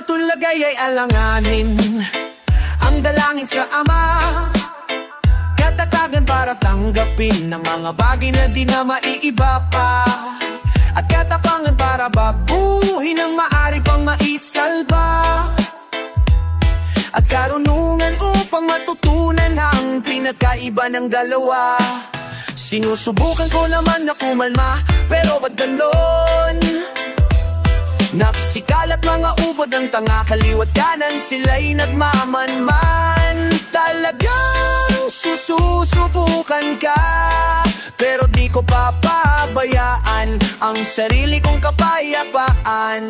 tulagay ay alanganin ang dalangin sa Ama, katatagan para tanggapin ng mga bagay na di na maiiba pa, at katapangan para babuhin ang maaari pang maisalba, at karunungan upang matutunan ang pinagkaiba ng dalawa. Sinusubukan ko naman na kumalma, pero ba't ganon? Nagsikalat mga ubod ang tanga, kaliwat kanan sila'y nagmamanman. Talagang sususubukan ka, pero di ko papabayaan ang sarili kong kapayapaan.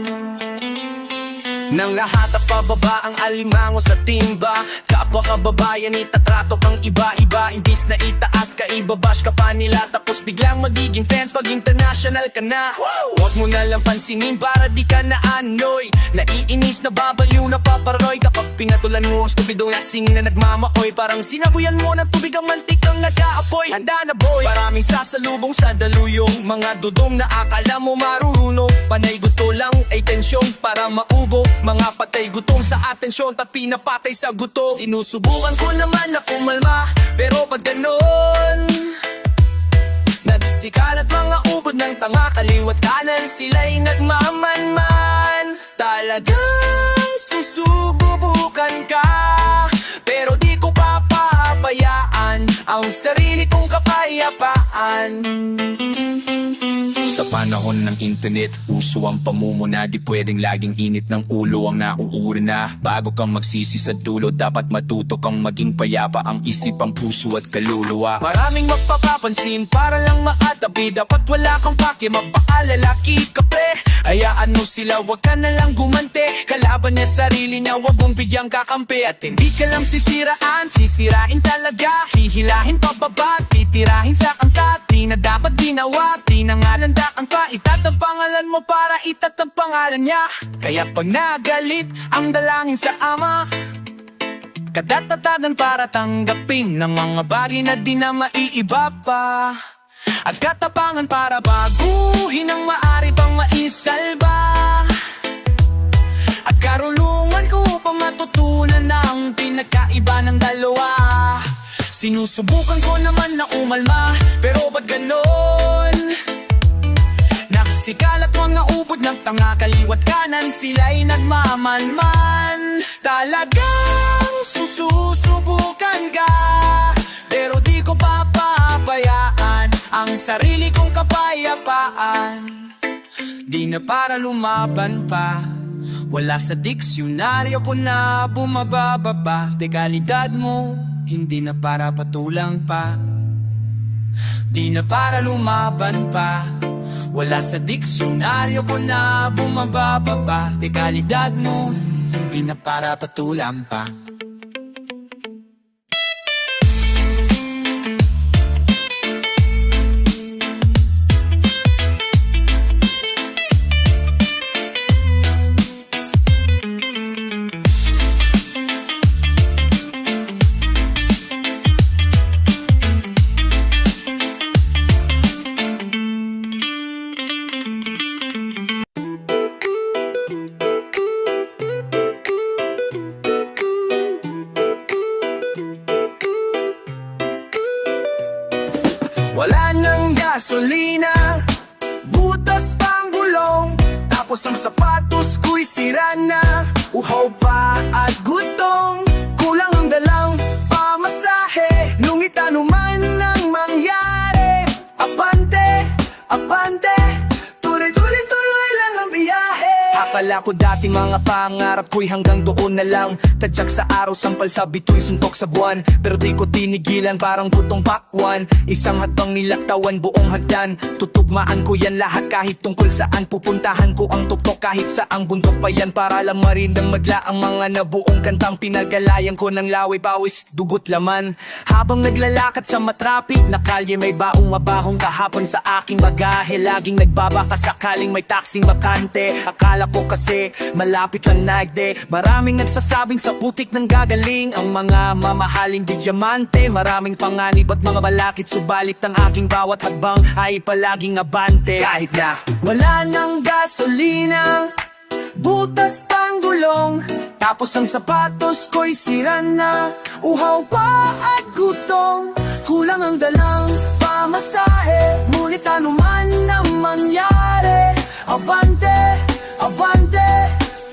Nang nahatap pababa ang alimango sa timba, kapwa kababayan itatrato kang iba-iba. Imbis na itaas ka, ibabash ka pa nila, tapos biglang magiging fans pag international ka na. Huwag mo na lang pansinin para di ka na anoy. Naiinis na babaliw na paparoy kapag pinatulan mo ang stupidong lasing na nagmamaoy. Parang sinabuyan mo ng tubig ang mantikang nag-aapoy. Handa na boy, maraming sasalubong sa daluyong mga dudong na akala mo marunong. Panay gusto lang ay tensyon para maubo, mga patay gutom sa atensyon at pinapatay sa gutom. Sinusubukan ko naman na kumalma, pero pag ganon, nagsikalat mga ubod ng tanga, kaliwat kanan sila'y nagmamanman. Talagang susubukan ka, pero di ko papabayaan ang sarili kong kapayapaan. Sa panahon ng internet, uso ang pamumuna. Di pwedeng laging init ng ulo ang nauuri na. Bago kang magsisi sa dulo, dapat matuto kang maging payapa ang isip, ang puso at kaluluwa. Maraming magpapapansin para lang makatabi, dapat wala kang pake, mapakalalaki ka pre. Hayaan mo sila, wag ka na lang gumante. Kalaban niya sarili niya, wag mong bigyang kakampi. At hindi ka lang sisiraan, sisirain talaga. Hihilahin pababa, titirahin sa kanta. Di na dapat ginawa, di na nga landakan pa. Itatang pangalan mo para itatang pangalan niya. Kaya pag nagalit ang dalangin sa Ama, katatatagan para tanggapin ng mga bagay na di na maiiba pa, at katapangan para baguhin ang maaari pang maisalba, at karunungan upang matutunan ang pinagkaiba ng dalawa. Sinusubukan ko naman na umalma, pero ba't ganon? Nagsikalat mga ubod ng tanga, kaliwat kanan sila'y nagmamanman. Talagang susubukan ka, pero di ko papabayaan ang sarili kong kapayapaan. Di na para lumaban pa, wala sa diksyonaryo ko na bumababa. Dekalidad mo, hindi na para patulang pa. Di na para lumaban pa, wala sa diksyonaryo ko na bumababa. Dekalidad mo, hindi na para patulang pa. Wala nang gasolina, butas pang gulong, tapos ang sapatos ko'y sira na. Uhaw pa at gutom, kulang ang dalang pamasahe. Nungit anuman ang mangyari, abante, abante, tuloy lang ang biyahe. Akala ko dati mga pangarap ko'y hanggang doon na lang. Tadyak sa araw, sampal sa bituin, suntok sa buwan. Pero di ko tinigilan, parang butong pakwan. Isang hatbang nilaktawan, buong hagdan. Tutugmaan ko yan lahat kahit tungkol saan. Pupuntahan ko ang tuktok kahit saang bundok pa yan, para lang marindang magla ang mga nabuong kantang pinagalayan ko ng laway, pawis, dugot, laman. Habang naglalakad sa matrapik na kalye, may baong mabahong kahapon sa aking bagahe. Laging nagbabaka sakaling may taksing bakante. Akala ko kasi malapit lang nagde. Maraming nagsasabing sa putik ng gagaling ang mga mamahaling di diamante. Maraming panganib at mga balakid, subalit ang aking bawat hagbang ay palaging abante. Kahit na wala ng gasolina, butas pang gulong. Tapos ang sapatos ko'y sira na, uhaw pa at gutom. Kulang ang dalang pamasahe, ngunit ano man ang mangyari, abante, abante,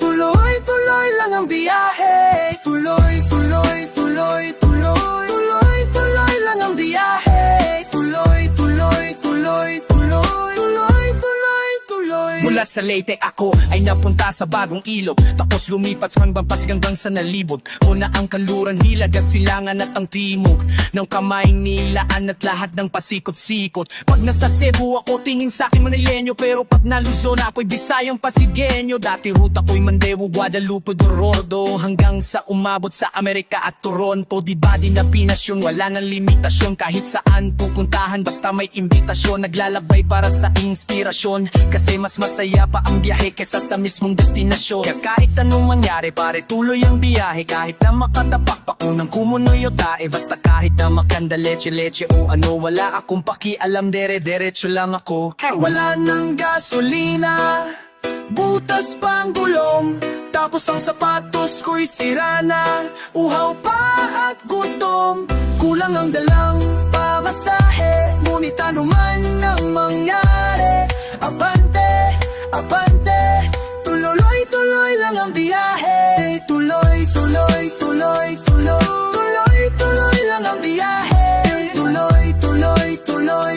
tuloy-tuloy lang ang biyahe. Tuloy-tuloy, tuloy-tuloy, tuloy-tuloy lang ang biyahe. Tuloy-tuloy, tuloy-tuloy, tuloy-tuloy. Mula sa Leyte ako ay napunta sa bagong ilog, tapos lumipat sa Bampas hanggang sa Nalibot. Muna ang Kanluran, Hilaga, Silangan at ang Timog ng Kamaynilaan at lahat ng pasikot-sikot. Pag nasa Cebu ako, tingin sa'kin Manileño, pero pag na Luzon ako'y Bisayang Pasigueño. Dati ruta ko'y Mandewo, Guadalupe, Dorordo, hanggang sa umabot sa Amerika at Toronto. Di ba di na Pinas yun, wala nang limitasyon, kahit saan pupuntahan basta may imbitasyon. Naglalabay para sa inspirasyon, kasi mas masaya pa ang biyahe kesa sa mismong destinasyon. Kaya kahit anong mangyari pare, tuloy ang biyahe. Kahit na makatapak pa unang kumunoy o tae, basta kahit na makanda leche-leche o ano, wala akong pakialam, dere-derecho lang ako. Wala nang gasolina, butas pang gulong, tapos ang sapatos ko'y sira na, uhaw pa at gutom. Kulang ang dalang pamasahe, ngunit ano man ang mangyari, abante, abante, tuloy-tuloy lang ang biyahe. Tuloy-tuloy, tuloy-tuloy, tuloy-tuloy lang ang biyahe. Tuloy-tuloy, tuloy-tuloy,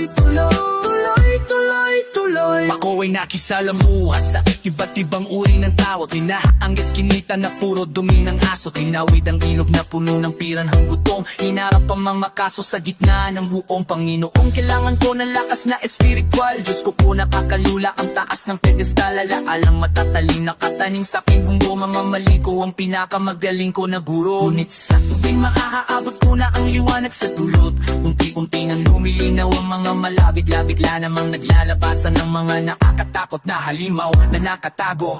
tuloy-tuloy, tuloy. Ako ay nakisalamuha sa iba't ibang uri ng tao. Tinahaang eskinita na puro dumi ng aso. Tinawid ang ilog na puno ng piranhang butong. Hinarap ang mga kaso sa gitna ng huong Panginoong. Kailangan ko ng lakas na espiritual. Diyos ko po nakakalula ang taas ng pedestal. Alaalang matataling nakataning sa aking bumbo. Mamamali ko ang pinakamagaling ko na guro. Ngunit sa tubig maaabot ko na ang liwanag sa dulot. Unti-unti nang lumilinaw ang mga malabig-labig. Bigla namang naglalabasan ng mga nakakatakot na halimaw na nakatago.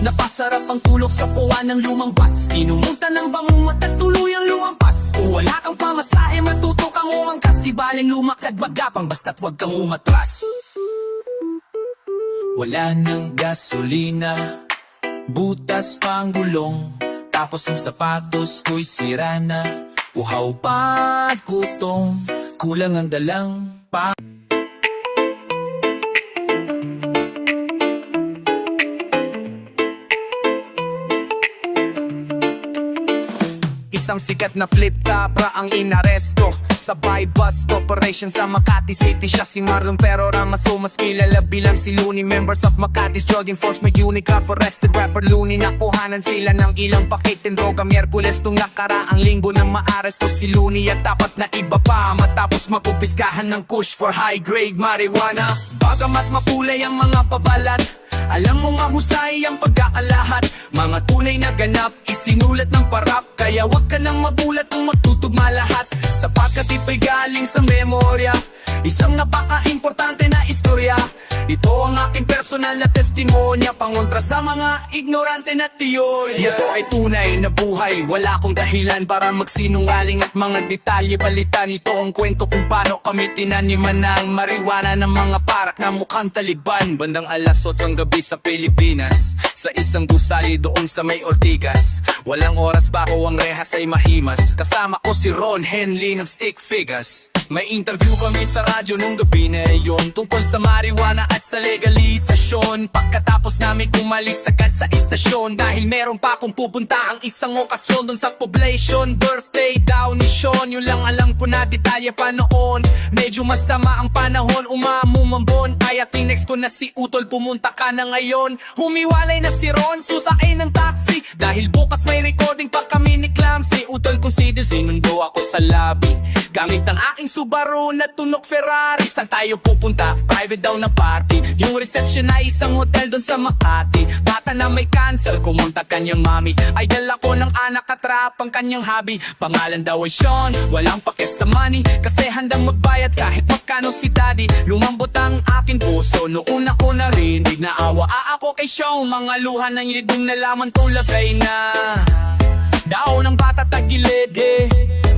Napasarap ang tulog sa puwan ng lumang bus. Kinumutan ng bangungot at tuluyang lumampas. Kung wala kang pamasahe, matuto kang umangkas. Di baling lumakad bagapang, basta't wag kang umatras. Wala nang gasolina, butas pang gulong, tapos ang sapatos ko'y sira na, uhaw pa at gutom. Kulang ang dalang pa. Isang sikat na flip-capra ang inaresto, sabay bust operation sa Makati City. Siya si Marlon pero Ramaso, mas kilala bilang si Looney. Members of Makati's Drug Enforcement Unit, arrested rapper Looney. Nakuhanan sila ng ilang pakitin droga Miyerkules tung nakaraang linggo nang maaresto si Looney. At dapat na iba pa matapos magkumpiskahan ng kush for high-grade marijuana. Bagamat makulay ang mga pabalat, alam mo mahusay ang pagkakalahat. Mga tunay na ganap, isinulat ng parap. Kaya wag ka nang magulat kung magtutugma lahat, sapagkat ito'y galing sa memorya, isang napaka-importante na istorya. Ito ang aking personal na testimonya, pangontra sa mga ignorante na teorya. Ito ay tunay na buhay, wala akong dahilan para magsinungaling at mga detalye palitan. Ito ang kwento kung paano kami tinaniman ng marijuana ng mga parak na mukhang Taliban. Bandang alas 8 ng gabi sa Pilipinas, sa isang gusali doon sa may Ortigas. Walang oras pa ako, ang rehas ay mahimas. Kasama ko si Ron Henley ng Stick Figures. May interview kami sa radyo nung gabi na yun, tungkol sa marijuana at sa legalisasyon. Pagkatapos namin umalis agad sa istasyon, dahil meron pa akong pupunta ang isang okasyon doon sa Poblacion. Birthday daw ni Sean, yun lang alam ko na detalye pa noon. Medyo masama ang panahon, umamumambon, kaya tinext ko na si Utol, pumunta ka na ngayon. Humiwalay na si Ron, susakay ng taxi, dahil bukas may recording pa kami ni Clamsy. Utol consider, sinundo ako sa lobby gamit ang aking Subaru na tunok Ferrari. Saan tayo pupunta? Private daw na party. Yung reception ay isang hotel doon sa Makati. Bata na may cancer, kumunta kanyang mami. Ay dala ko ng anak at rap ang kanyang hobby. Pangalan daw ay Sean, walang pakis sa money, kasi handang magbayad kahit magkano si daddy. Lumambot ang aking puso noon ako narinig, naawa ako kay Sean. Mga luha ng yidong nalaman kong lagay na daw ng bata tagilid,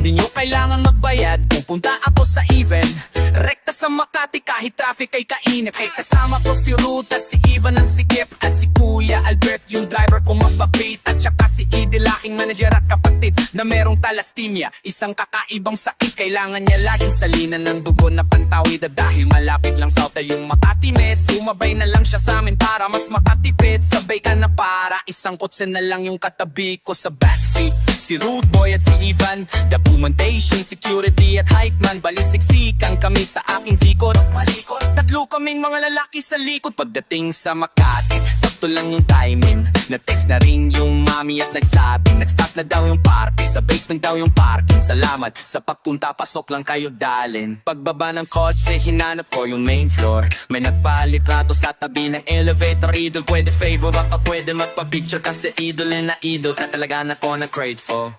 Hindi nyo kailangan magbayad, pupunta ako sa event. Rekta sa Makati kahit traffic ay kainip. Hey, kasama ko si Ruth at si Ivan ang sikip, at si Kuya Kuya Albert yung driver ko mapapit, at saka si Idil aking manager at kapatid na merong talastemia, isang kakaibang sakit. Kailangan niya laging salinan ng dugo na pantawid, at dahil malapit lang sa hotel yung Makati Meds, sumabay na lang siya sa amin para mas makatipid. Sabay ka na para isang kotse na lang yung katabi ko sa backseat. Si Rude Boy at si Ivan, documentation, security at hype man. Balisiksikan kami sa aking sikot, malikot. Tatlo kaming mga lalaki sa likod. Pagdating sa Makati, sakto lang yung timing. Na-text na rin yung mami at nagsabing nag-stop na daw yung party, sa basement daw yung parking. Salamat sa pagpunta, pasok lang kayo dalin. Pagbaba ng kotse, hinanap ko yung main floor. May nagpalitrato sa tabi ng elevator. Idol, pwede favor, baka pwede magpa-picture, kasi idol na idol ka talaga na ko na-crave for.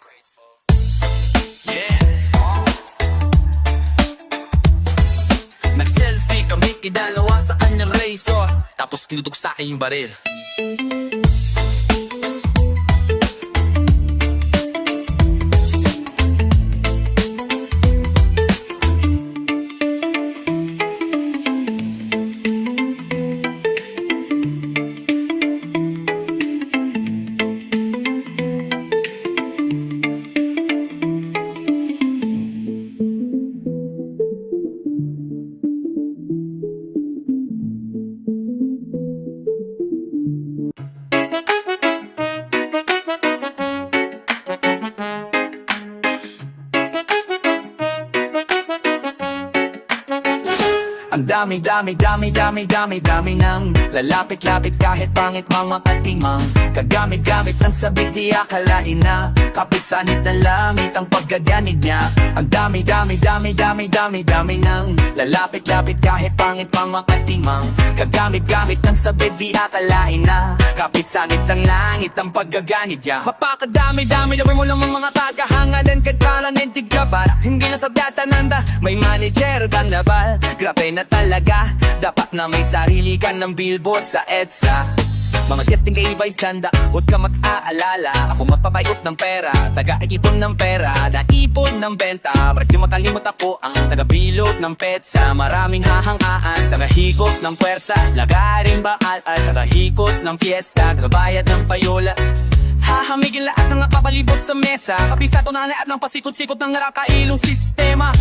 Nag-selfie kami, idalawa sa kanyang razor, tapos tinudok sa akin yung baril. Ang dami nang lalapit-lapit kahit pangit mga katimang. Kagamit-gamit ng sabit di akalain na kapit sanit na langit ang paggaganid niya. Ang dami nang lalapit-lapit kahit pangit mga katimang. Kagamit-gamit ng sabit di akalain na kapit sanit ng langit ang paggaganid niya. Mapakadami-dami lawin mo lang mga tagahangalan kadkalan entig ka para hindi na sabyata nanda. May manager ka na ba? Grabe na talaga, dapat na may sarili ka ng billboard sa EDSA. Mga guesting kay iba'y standa, huwag ka mag-aalala. Ako magpapayot ng pera, taga-ikipon ng pera, naipon ng benta. Ba't di makalimot ako ang taga-bilog ng petsa. Maraming hahangaan, taga-hikot ng puwersa, lagaring baal at taga-hikot ng fiesta, taga-bayad ng payola. Hahamigin lahat ng nakabalibot sa mesa, kabisado na lahat ng pasikot-sikot ng nakakailong sistema.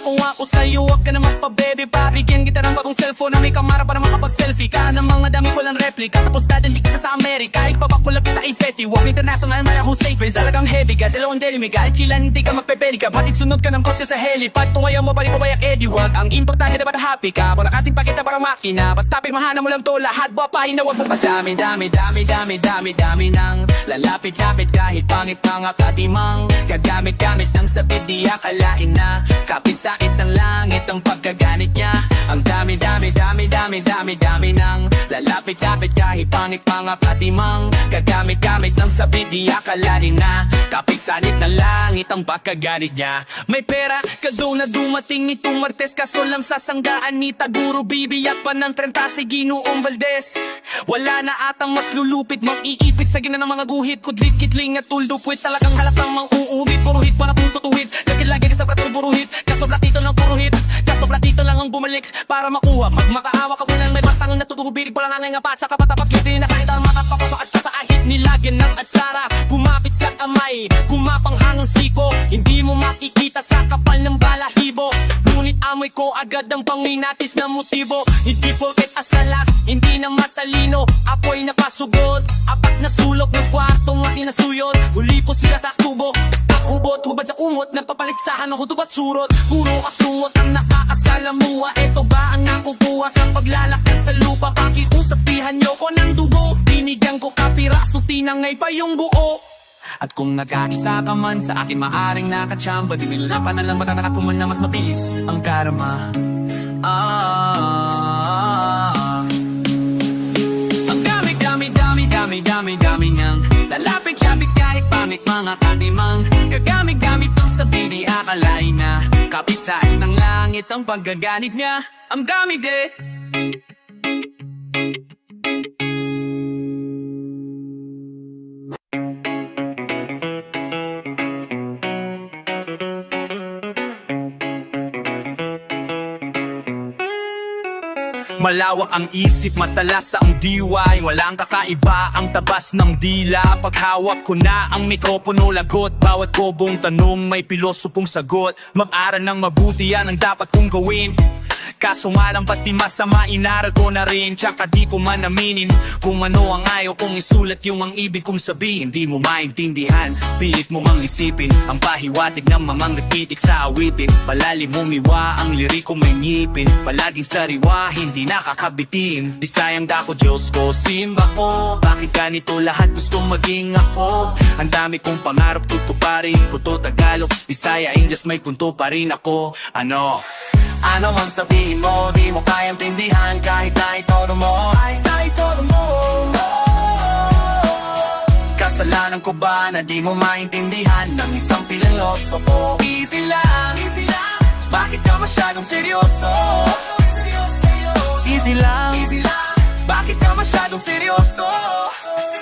Kung ako sa'yo, huwag ka na magpa-baby pa. Bigyan kita ng bagong cellphone na may kamara para makapag-selfie ka ng mga dami ko lang replika. Tapos dadali kita sa Amerika, ipapakula kita kay Fetty Wap International, may akong safe race. Talagang heavy ka, dalawang delimi ka, at kailan hindi ka magpepeli ka. Ba't sunod ka ng kotse sa helipad, kung ayaw mo balik mo bayak Eddie Wag. Ang importante dapat happy ka, wala kasing pakita parang makina. Basta pirmahan mo lang to, lahat buwapahin na wag mo pasami. Dami nang lalapit-lapit kahit pangit mga katimang. Kagamit-gamit ng sabit di akalain na kapit sakit ng langit ang pagkaganit niya. Ang dami nang lalapit-lapit kahit pangit mga katimang. Kagamit-gamit ng sabit di akalain na kapit sanit ng langit ang pagkaganit niya. May pera kado na dumating nitong Martes, kaso lang sa sanggaan ni Taguro bibiyak pa ng 30 si Ginoong Valdez. Wala na atang mas lulupit, mag-iipit sa gina ng mga guhit, kudlit, kitling at tuldupwit. Talagang halakang mang-uubit, puro hit pa na pututuwid. Lagi sa pratong puro hit, kasobra tito ng puro hit. Kasobra tito lang ang bumalik para makuha. Magmakaawa ka mo lang may batang natutubirig. Wala nga nga pat sa kapatapat yuti na kahit ang makapapasok at sa ahit. Nilagyan ng atsara, kumapit sa kamay, kumapanghangang siko. Hindi mo makikita sa kapal ng balahibo, ngunit amoy ko agad ang pangminatis na motibo. Hindi porket asalas, hindi na matalino, ako'y napasugot. Apat na sulok ng kwartong aking nasuyod. Huli ko sila sa tubo, hubot, hubad sa kumot, napapaliksahan ng hutub at surot. Puro kasungot ang nakakasalamuha. Ito ba ang nakukuha sa paglalakad sa lupa? Pakiusapihan nyo ko ng dugo, binigyan ko kapiraso, tinangay pa yung buo. At kung nagkakisa ka man sa akin, maaring nakachamba. Di nila pa nalang matatakuman na mas mabilis ang karma. Ang dami nang lalapit-lapit kahit pangit mga katimang. Kagamit-gamit ng sabi di akalain na kapit sa ng langit ang paggaganit niya. Ang dami Malawak ang isip, matalas ang diway. Walang kakaiba ang tabas ng dila. Paghawak ko na ang mikropono, lagot bawat bobong tanong, may pilosopong sagot. Mag-aral ng mabuti, yan ang dapat kong gawin. Kaso nga lang pati masama, inaral ko na rin. Tsaka di ko man aminin kung ano ang ayaw kong isulat, yung ang ibig kong sabihin. Di mo maintindihan, pilit mo mang isipin ang pahiwatig ng mamang nagtitik sa awitin. Malalim umiwa ang liriko may ngipin, palaging sariwa, hindi nakakabitin. Di sayang dako Diyos ko, simba ko, bakit ganito lahat gusto maging ako? Ang dami kong pangarap, tutuparin ko to. Tagalog, Bisaya, Ingles, may punto pa rin ako. Ano man sabihin mo, di mo kayang tindihan kahit na itodo mo. Kasalanan ko ba na di mo maintindihan ng isang pilosopo? Easy lang, bakit ka masyadong seryoso? Easy lang, bakit ka masyadong seryoso?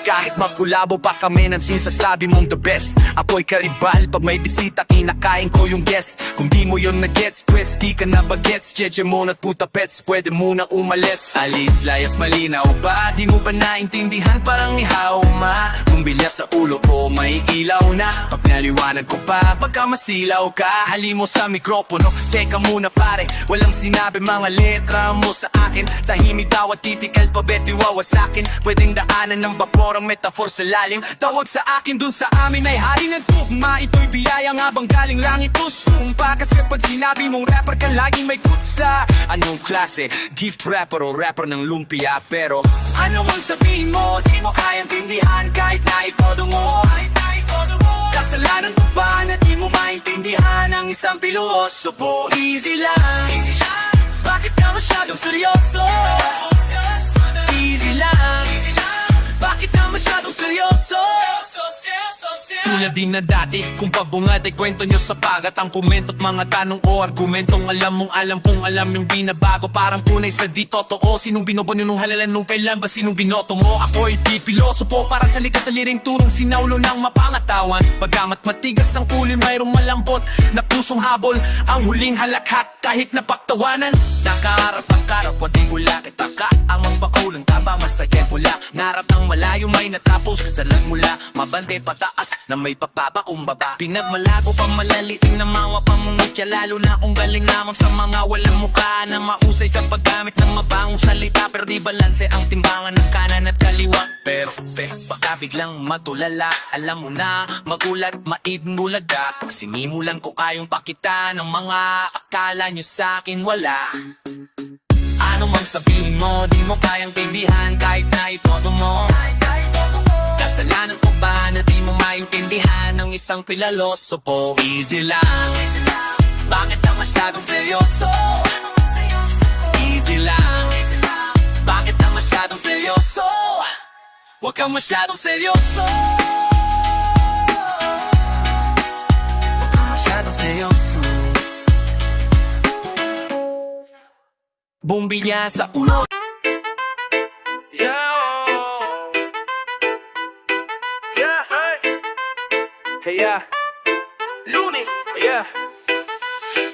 Kahit magkulabo pa kami ng sinasabi mong the best, ako'y karibal pag may bisita, kinakain ko yung guest. Kung di mo yun na-gets, pues di ka na bagets. Jeje mo na't puta pets, pwede muna umalis. Alis, layas, malinaw ba? Di mo ba naintindihan? Parang ihaw ma, bumbilya sa ulo ko, may ilaw na. Pag naliwanag ko pa, pagka masilaw ka, hali mo sa mikropono. Teka muna pare, walang sinabi mga letra mo sa akin. Tahimik daw at titik, alpabet, iwawasakin. Pwedeng daanan ng vapor ang metafor sa lalim. Tawag sa akin dun sa amin ay hari ng tugma. Ito'y biyaya nga bang galing langit o sumpa? Kasi pag sinabi mong rapper ka laging may kutsa. Anong klase? Gift rapper o rapper ng lumpia? Pero ano mang sabihin mo, di mo kayang tindihan kahit na itodo mo. Kasalanan ko ba na di mo maintindihan ang isang pilosopo? Easy lang, bakit ka masyadong seryoso? Easy lang, bakit ka masyadong seryoso? Tulad din na dati, kung pagbungad ay kwento nyo sa pagat. Ang komento't mga tanong o argumentong alam mong alam kung alam yung binabago. Parang tunay sa di totoo, sinong binobo nyo nung halalan nung kailan ba sinong binoto mo? Ako'y di pilosopo para sa likas na liring turong sinaulo ng mapangatawan. Pagamat matigas ang ulo, mayroong malambot na pusong habol, ang huling halakhat kahit napaktawanan. Nakaharap ang karapwa, di gula kitaka ang magpakulang taba, masaya pula. Narap ng malayo may natapos, sa mula mabante pataas na may papapakumbaba. Pinagmalago pang malaliting na mga pamungutya, lalo na kung galing lamang sa mga walang mukha na mahusay sa paggamit ng mabangong salita. Pero di balanse ang timbangan ng kanan at kaliwa. Pero baka biglang matulala, alam mo na, magulat, maidmulaga. Pag sinimulan ko kayong pakita ng mga akala nyo sa'kin wala. Ano mang sabihin mo, di mo kayang tindihan kahit na itodo mo. Kasalanan ko ba na di mo maintindihan ng isang pilalosopo? Easy lang, bakit ka masyadong seryoso? Easy lang, bakit ka masyadong seryoso? Huwag kang masyadong seryoso. Huwag kang masyadong seryoso. Bumbilya sa ulo. Hey, Looney,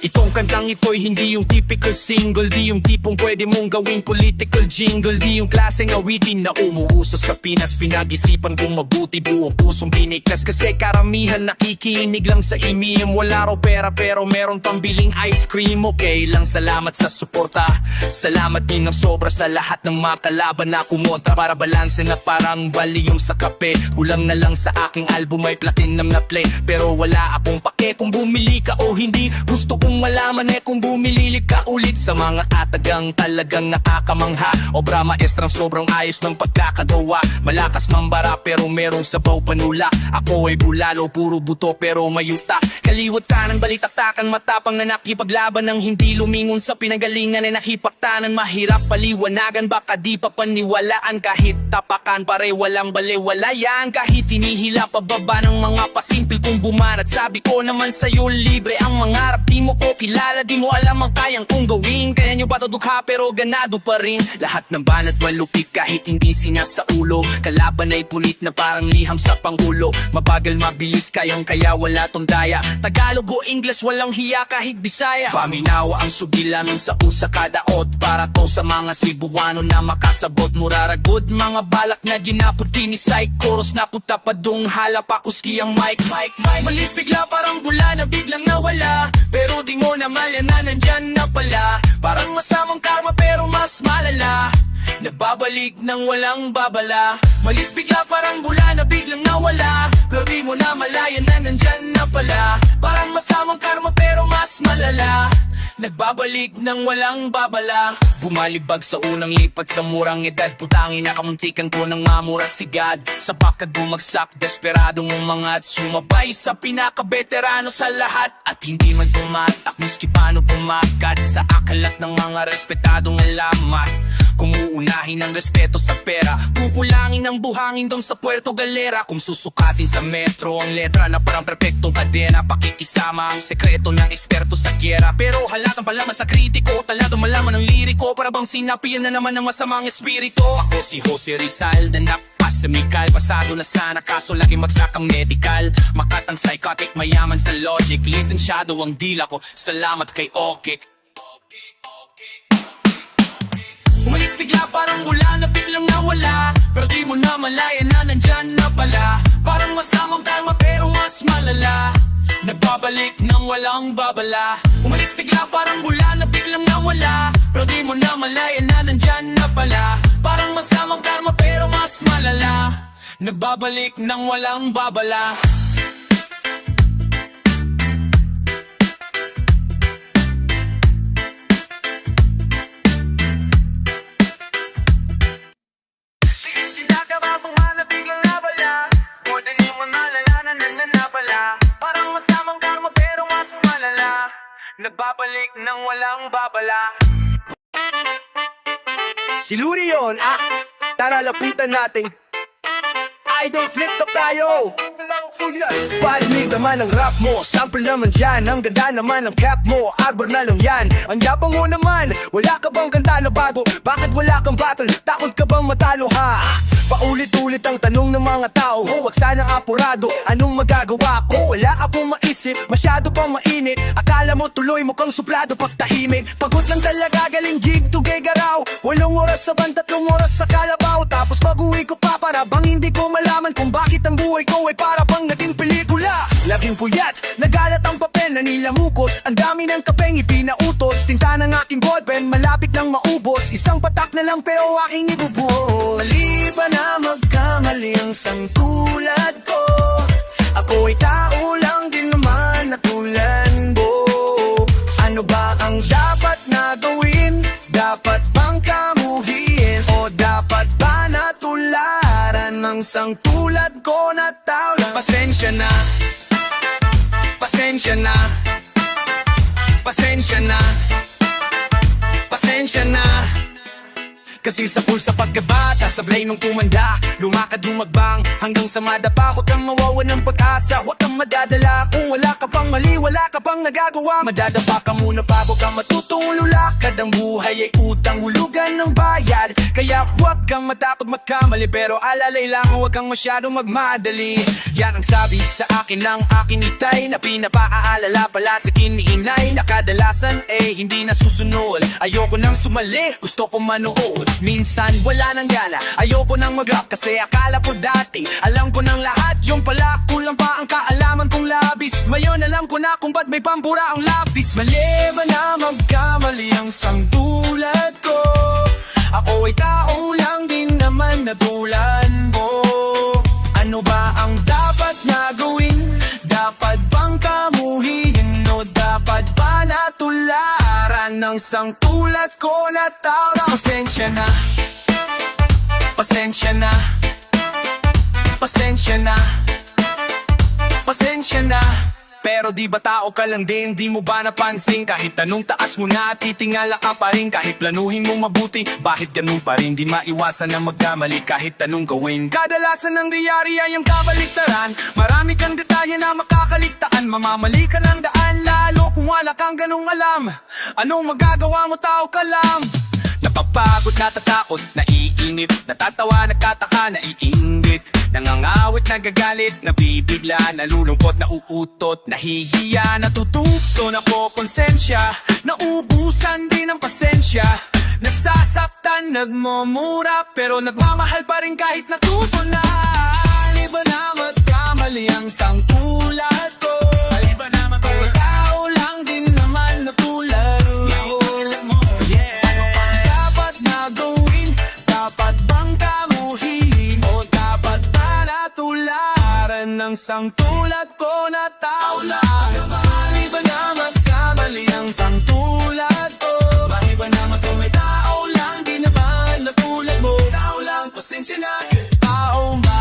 Itong kantang ito'y hindi yung typical single, di yung tipong pwede mong gawing political jingle. Di yung klaseng awitin na umuuso sa Pinas. Pinag-isipan kong mabuti, buong pusong biniklas. Kasi karamihan nakikinig lang sa imihim. Wala raw pera pero meron pambiling ice cream. Okay lang, salamat sa suporta. Salamat din ng sobra sa lahat ng mga kalaban na kumontra. Para balanse na parang volume sa kape. Kulang na lang sa aking album ay platinum na play. Pero wala akong pake kung bumili ka o hindi. Gusto kong malaman kung bumili ka ulit sa mga katagang talagang nakakamangha. Obra maestrang sobrang ayos ng pagkakagawa. Malakas mambara pero merong sabaw panula. Ako ay bulalo, puro buto pero mayuta. Kaliwat ka ng balitaktakan, matapang na nakipaglaban ng hindi lumingon sa pinagalingan ay nakipagtanan. Mahirap paliwanagan, baka di pa paniwalaan. Kahit tapakan pare walang baliwala yan. Kahit hinihila pababa ng mga pasimpil kong bumanat. Sabi ko naman sa'yo libre ang mangarap, di mo ko kilala, di mo alam ang kayang kong gawin. Kaya nyo ba dukha pero ganado pa rin. Lahat ng banat malupit kahit hindi sinasaulo. Kalaban ay punit na parang liham sa pangulo. Mabagal mabilis kayang kaya wala tong daya. Tagalog o English walang hiya kahit Bisaya. Paminawa ang sugilan sa usa kada ot. Para to sa mga Cebuano na makasabot. Muraragod mga balak na ginaputi ni Psych. Chorus na puta pa dong halap ako skiyang mic. Malis bigla parang bula na biglang nawala. Pero di mo na malya na nandyan na pala. Parang masamang karma pero mas malala. Nagbabalik ng walang babala. Malis bigla parang bula na biglang nawala. Pero di mo na malaya na nandyan na pala. Parang masamang karma pero mas malala. Nagbabalik ng walang babala. Bumalibag sa unang lipat sa murang edad. Putangin na kamuntikan ko ng mamura si God. Sa pakad bumagsak, desperadong umangat. Sumabay sa pinaka-veterano sa lahat. At hindi man tumatak, miski paano pumakat. Sa akalat ng mga respetadong alamat. Kumuunahin ang respeto sa pera. Kukulangin ang buhangin doon sa Puerto Galera. Kung susukatin sa metro ang letra na parang perfectong kadena. Pakikisama ang sekreto ng eksperto sa gyera. Pero halatang palaman sa kritiko, taladong malaman ng liriko. Para bang sinapian na naman ng masamang espiritu. Ako si Jose Rizal na napasamical. Pasado na sana kaso lagi magsakang medical. Makatang psychotic, mayaman sa logic. Lisensyado ang dila ko, salamat kay Okik. Umalis bigla parang bula na biglang nawala. Pero di mo na malaya na nandyan na pala. Parang masamang tama pero mas malala. Nagbabalik ng walang babala. Umalis bigla parang bula na biglang nawala. Pero di mo na malaya na nandyan na pala. Parang masamang karma pero mas malala. Nagbabalik ng walang babala. Nagbabalik ng walang babala. Si Luri yun, tara lapitan natin. Idol flip top tayo. Parinig naman ang rap mo. Sample naman dyan. Ang ganda naman ang cap mo. Arbor na lang yan. Ang yapang mo naman. Wala ka bang ganda na bago? Bakit wala kang battle? Takot ka bang matalo ha? Paulit-ulit ang tanong ng mga tao. Huwag sanang apurado. Anong magagawa ko? Wala akong maisip. Masyado pang mainit. Akala mo tuloy mukhang suplado pagtahimik. Pagod lang talaga galing jig to garaw. 8 oras sa van, 3 oras sa kalabaw. Tapos pag-uwi ko pa para bang hindi ko malaman kung bakit ang buhay ko ay para bang naging pelikula. Laging puyat, nagalat ang papel na nilamukos. Ang dami ng kapeng ipinautos. Tinta ng aking ballpen, malapit nang maubos. Isang patak na lang pero aking ibubuhos. Mali ba na magkamali ang sangtulad ko? Ako ay tao lang din naman na tulad mo. Ano ba ang dapat na gawin? Dapat bang kamuhiin? O dapat ba natularan ng sangtulad ko na tao? Pasensya na. Pasensya na. Pasensya na. Pasensya na. Kasi sa pulsa pagkabata, sablay nung tumanda. Lumakad lumagbang hanggang sa madapa. Huwag kang mawawan ng pag-asa, huwag kang madadala. Kung wala ka pang mali, wala ka pang nagagawa. Madadapa ka muna bago ka matutong lulakad. Ang buhay ay utang, hulugan ng bayad. Kaya huwag kang matakot magkamali, pero alalay lang, huwag kang masyadong magmadali. Yan ang sabi sa akin ng aking itay, na pinapaalala pala sa kiniinay, na kadalasan hindi nasusunod. Ayoko nang sumali, gusto ko manood. Minsan wala nang gana, ayoko nang mag-rap kasi akala ko dati alam ko ng lahat, yung pala kulang pa ang kaalaman kong labis. Ngayon alam ko na kung ba't may pambura ang lapis. Mali ba na magkamali ang sangtulad ko? Ako ay tao lang din naman na tulad mo. Ano ba ang dapat na gawin? Dapat bang kamuhiin? O dapat ba natularan ng sangtulad ko na tao? Pasensya na. Pasensya na. Pasensya na. Pasensya na. Pero di ba tao ka lang din, di mo ba napansin? Kahit anong taas mo na, titingala ka pa rin. Kahit planuhin mo mabuti, bakit ganun pa rin? Di maiwasan na magkamali kahit anong gawin. Kadalasan ng diyari ay ang kabaliktaran. Marami kang detalye na makakaligtaan. Mamamali ka ng daan, lalo kung wala kang ganung alam. Anong magagawa mo, tao ka lang? Napapagod, natatakot, naiinip, natatawa, nagkataka, naiinggit, nangangawit, nagagalit, nabibigla, nalulungkot, nauutot, nahihiya, natutukso, napokonsensya, naubusan din ng pasensya, nasasaktan, nagmumura, pero nagmamahal pa rin kahit natuto na. Iba na magkamali ang sangtulad ko, iba na magkamali lang din naman na tulad mo. Ano pang dapat na gawin? Dapat bang kamuhin? O dapat ba natularan ng sangtulad ko na tao lang? Iba na magkamali ang sangtulad ko, iba na magkamali tao lang din naman na tulad mo. Tao lang, pasensya na, tao ba?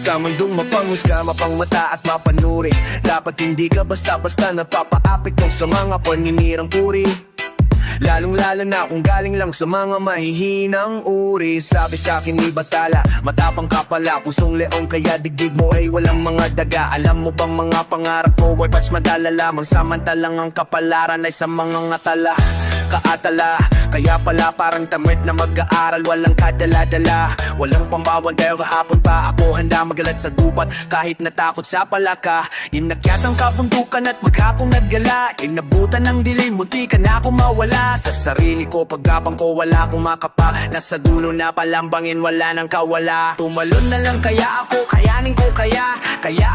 Sa mundong mapanghusga, mapangmata at mapanuri, dapat hindi ka basta-basta napapaapit kung sa mga paninirang puri. Lalong-lalo na kung galing lang sa mga mahihinang uri. Sabi sa'kin ni Batala, matapang ka pala, pusong leong kaya digdig mo ay walang mga daga. Alam mo bang mga pangarap mo ay pats madala lamang, samantalang ang kapalaran ay sa mga ngatala. Kaatala, kaya pala parang tamad na mag-aaral, walang kadala-dala, walang pambawan. Pero kahapon pa ako handa magalat sa gubat, kahit natakot sa palaka. Inakyat ang kabundukan at maghapong naggala, inabutan ng dilim, munti ka na akong mawala. Sa sarili ko, paggapang ko, wala akong makapa, nasa dulo na palambangin, wala nang kawala. Tumalon na lang kaya ako, kayanin ko kaya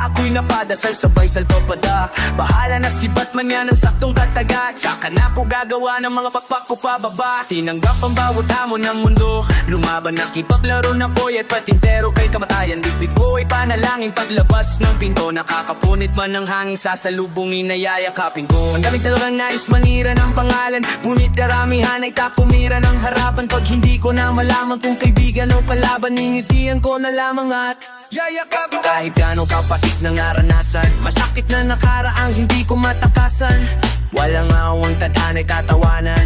ako'y napadasal, sabay salto pada. Bahala na si Batman yan ng saktong kataga, tsaka na ko gagawa ng mga pakpak ko pababa. Tinanggap ang bawat hamon ng mundo, lumaban nakipaglaro na boy at patintero kay kamatayan. Dibdib ko ay panalangin, paglabas ng pinto, nakakapunit man ng hangin, sasalubungin na yayakapin ko. Ang daming talagang nais manira ng pangalan, ngunit karamihan ay takpumira ng harapan. Pag hindi ko na malaman kung kaibigan o kalaban, ningitian ko na lamang at yayakapin. Kahit gano'ng kapatik ng naranasan, masakit na nakaraang hindi ko matakasan. Walang awang tadhana'y tatawanan,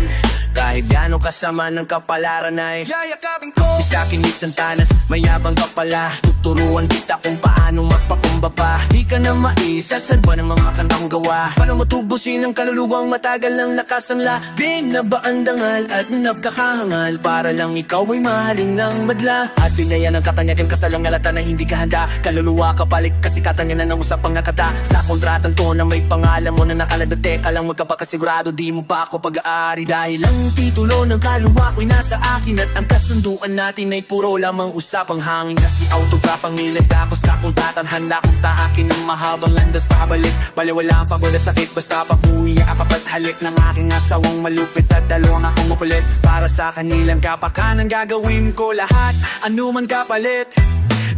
kahit gano'ng kasama ng kapalaran ay yayakapin ko. Di sa'kin isang tanas, mayabang ka pala, tuturuan kita kung paano magpakumbaba. Di ka na maisasalba ng mga kantang gawa, paano matubusin ang kaluluwang matagal ng nakasanla. Binabaan dangal at nagkakahangal, para lang ikaw ay mahaling ng madla. At binayan ang katanyagan kasalang alata na hindi ka handa. Kaluluwa kapalik kasi katanyanan ng usapang nakata. Sa kontratan ko na may pangalan mo na nakaladate ka lang, magkapakasigurado di mo pa ako pag-aari. Dahil ang titulo ng kaluwa ko'y nasa akin, at ang kasunduan natin ay puro lamang usapang hangin. Kasi autograph ang nilagda ko sa kontatan, handa kong tahakin ng mahabang landas pabalik. Baliwala pa wala sakit, basta pabuhi akapat halik ng aking asawang malupit, at dalawang akong makulit. Para sa kanilang kapakanan gagawin ko lahat, anuman kapalit.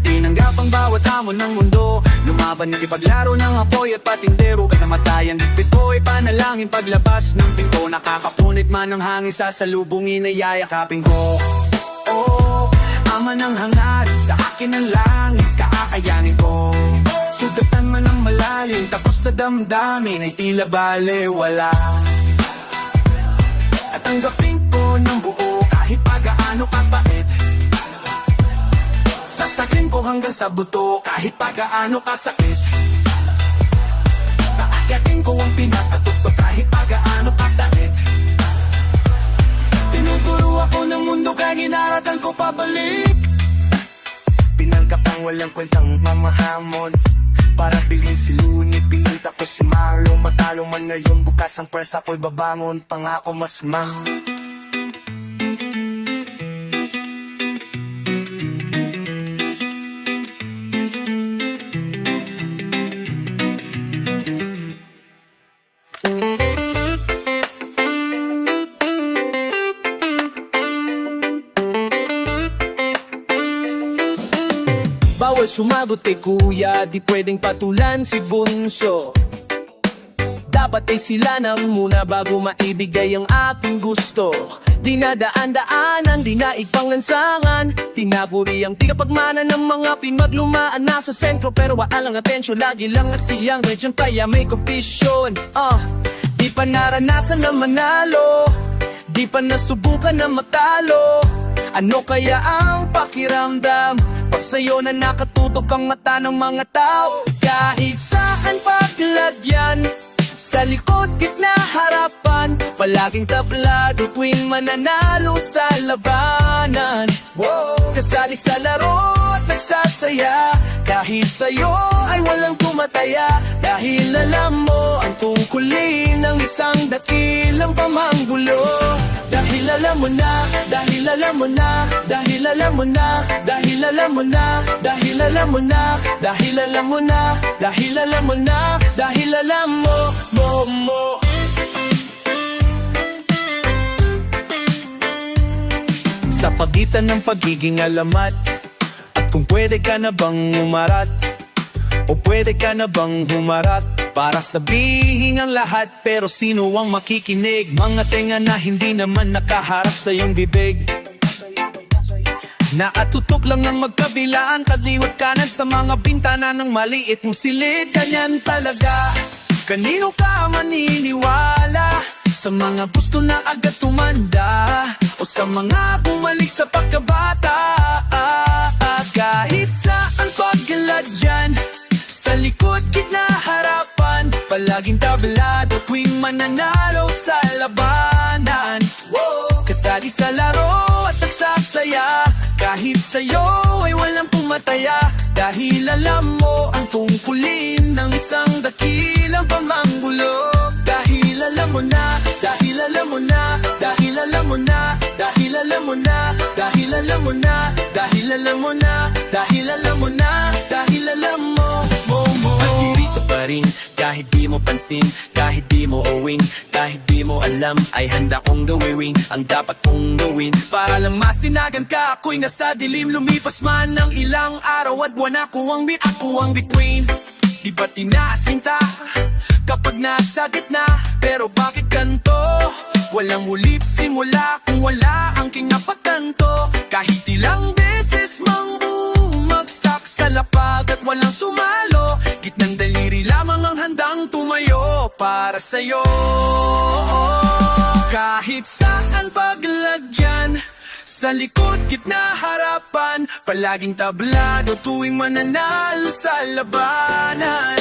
Tinanggap ang bawat hamon ng mundo, lumaban ng ipaglaro ng apoy at patindero kay kamatayan. Dipit ko ay panalangin, paglabas ng pinto, nakakapunit man ng hangin, sasalubungin ay yayakapin ko. Oh, ama ng hangad, sa akin ang langit, kaakayanin ko. Sugatan man ng malalim, tapos sa damdamin ay tila balewala. At tanggapin ko ng buo, kahit pagaano kapait. Sasagrin ko hanggang sa buto, kahit pagaano kasakit. Paakyatin ko ang pinakatukto, kahit pagaano katakit. Tinuturo ako ng mundo, kaya ginaratan ko pabalik. Pinangkap ang walang kwentang mamahamon, para bilhin si Luni, pinunta ko si Marlo. Matalo man ngayon, bukas ang press ako'y babangon, pangako mas mahal. Paul sumagot kay kuya, di pwedeng patulan si bunso. Dapat ay sila na muna bago maibigay ang aking gusto. Dinadaan-daanan, dinaigpanglansangan, tinaburi ang tigapagmana ng mga pinaglumaan. Nasa sentro pero waalang atensyon, lagi lang at siyang medyan kaya may kompisyon. Di pa naranasan na manalo, di pa nasubukan na matalo. Ano kaya ang pakiramdam pag sa'yo na nakatutok ang mata ng mga tao? Kahit saan paglagyan, sa likod, gitna, harapan, palaging tablado tuwing mananalo sa labanan. Kasali sa laro at nagsasaya, kahit sa'yo ay walang tumataya. Dahil alam mo ang tungkulin ng isang dakilang pamanggulo. Dahil alam mo na, dahil alam mo na, dahil alam mo na, dahil alam mo na, dahil alam mo na, dahil alam mo na, dahil alam mo na, dahil alam mo, mo. Sa pagitan ng pagiging alamat, at kung pwede ka na bang umarat, o pwede ka na bang humarap para sabihin ang lahat, pero sino ang makikinig? Mga tenga na hindi naman nakaharap sa iyong bibig, naatutok lang ng magkabilaan, kaliwat kanan sa mga bintana ng maliit mong silid. Ganyan talaga, kanino ka maniniwala? Sa mga gusto na agad tumanda, o sa mga bumalik sa pagkabata? Kahit saan paggalad dyan, sa likod, gitna, harapan, palaging tablado tuwing mananalo sa labanan. Kasali sa laro at nagsasaya, kahit sa'yo ay walang pumataya. Dahil alam mo ang tungkulin ng isang dakilang pamanggulo. Dahil alam mo na, dahil alam mo na, dahil alam mo na, dahil alam mo na, dahil alam mo na, dahil alam mo na, dahil alam mo na, dahil alam mo, mo. At dirito pa rin, kahit di mo pansin, kahit di mo owing, kahit di mo alam, ay handa kong gawin ang dapat kong gawin. Para lang masinagan ka, ako'y nasa dilim. Lumipas man ng ilang araw at buwan, ako ang between. Di ba tinasinta kapag nasa gitna? Pero bakit ganto? Walang ulit simula kung wala ang kinapatanto. Kahit ilang beses mang bumagsak sa lapag at walang sumalo, gitnang daliri lamang ang handang tumayo para sa'yo. Kahit saan paglagyan, sa likod, gitna, harapan, palaging tablado tuwing mananalo sa labanan.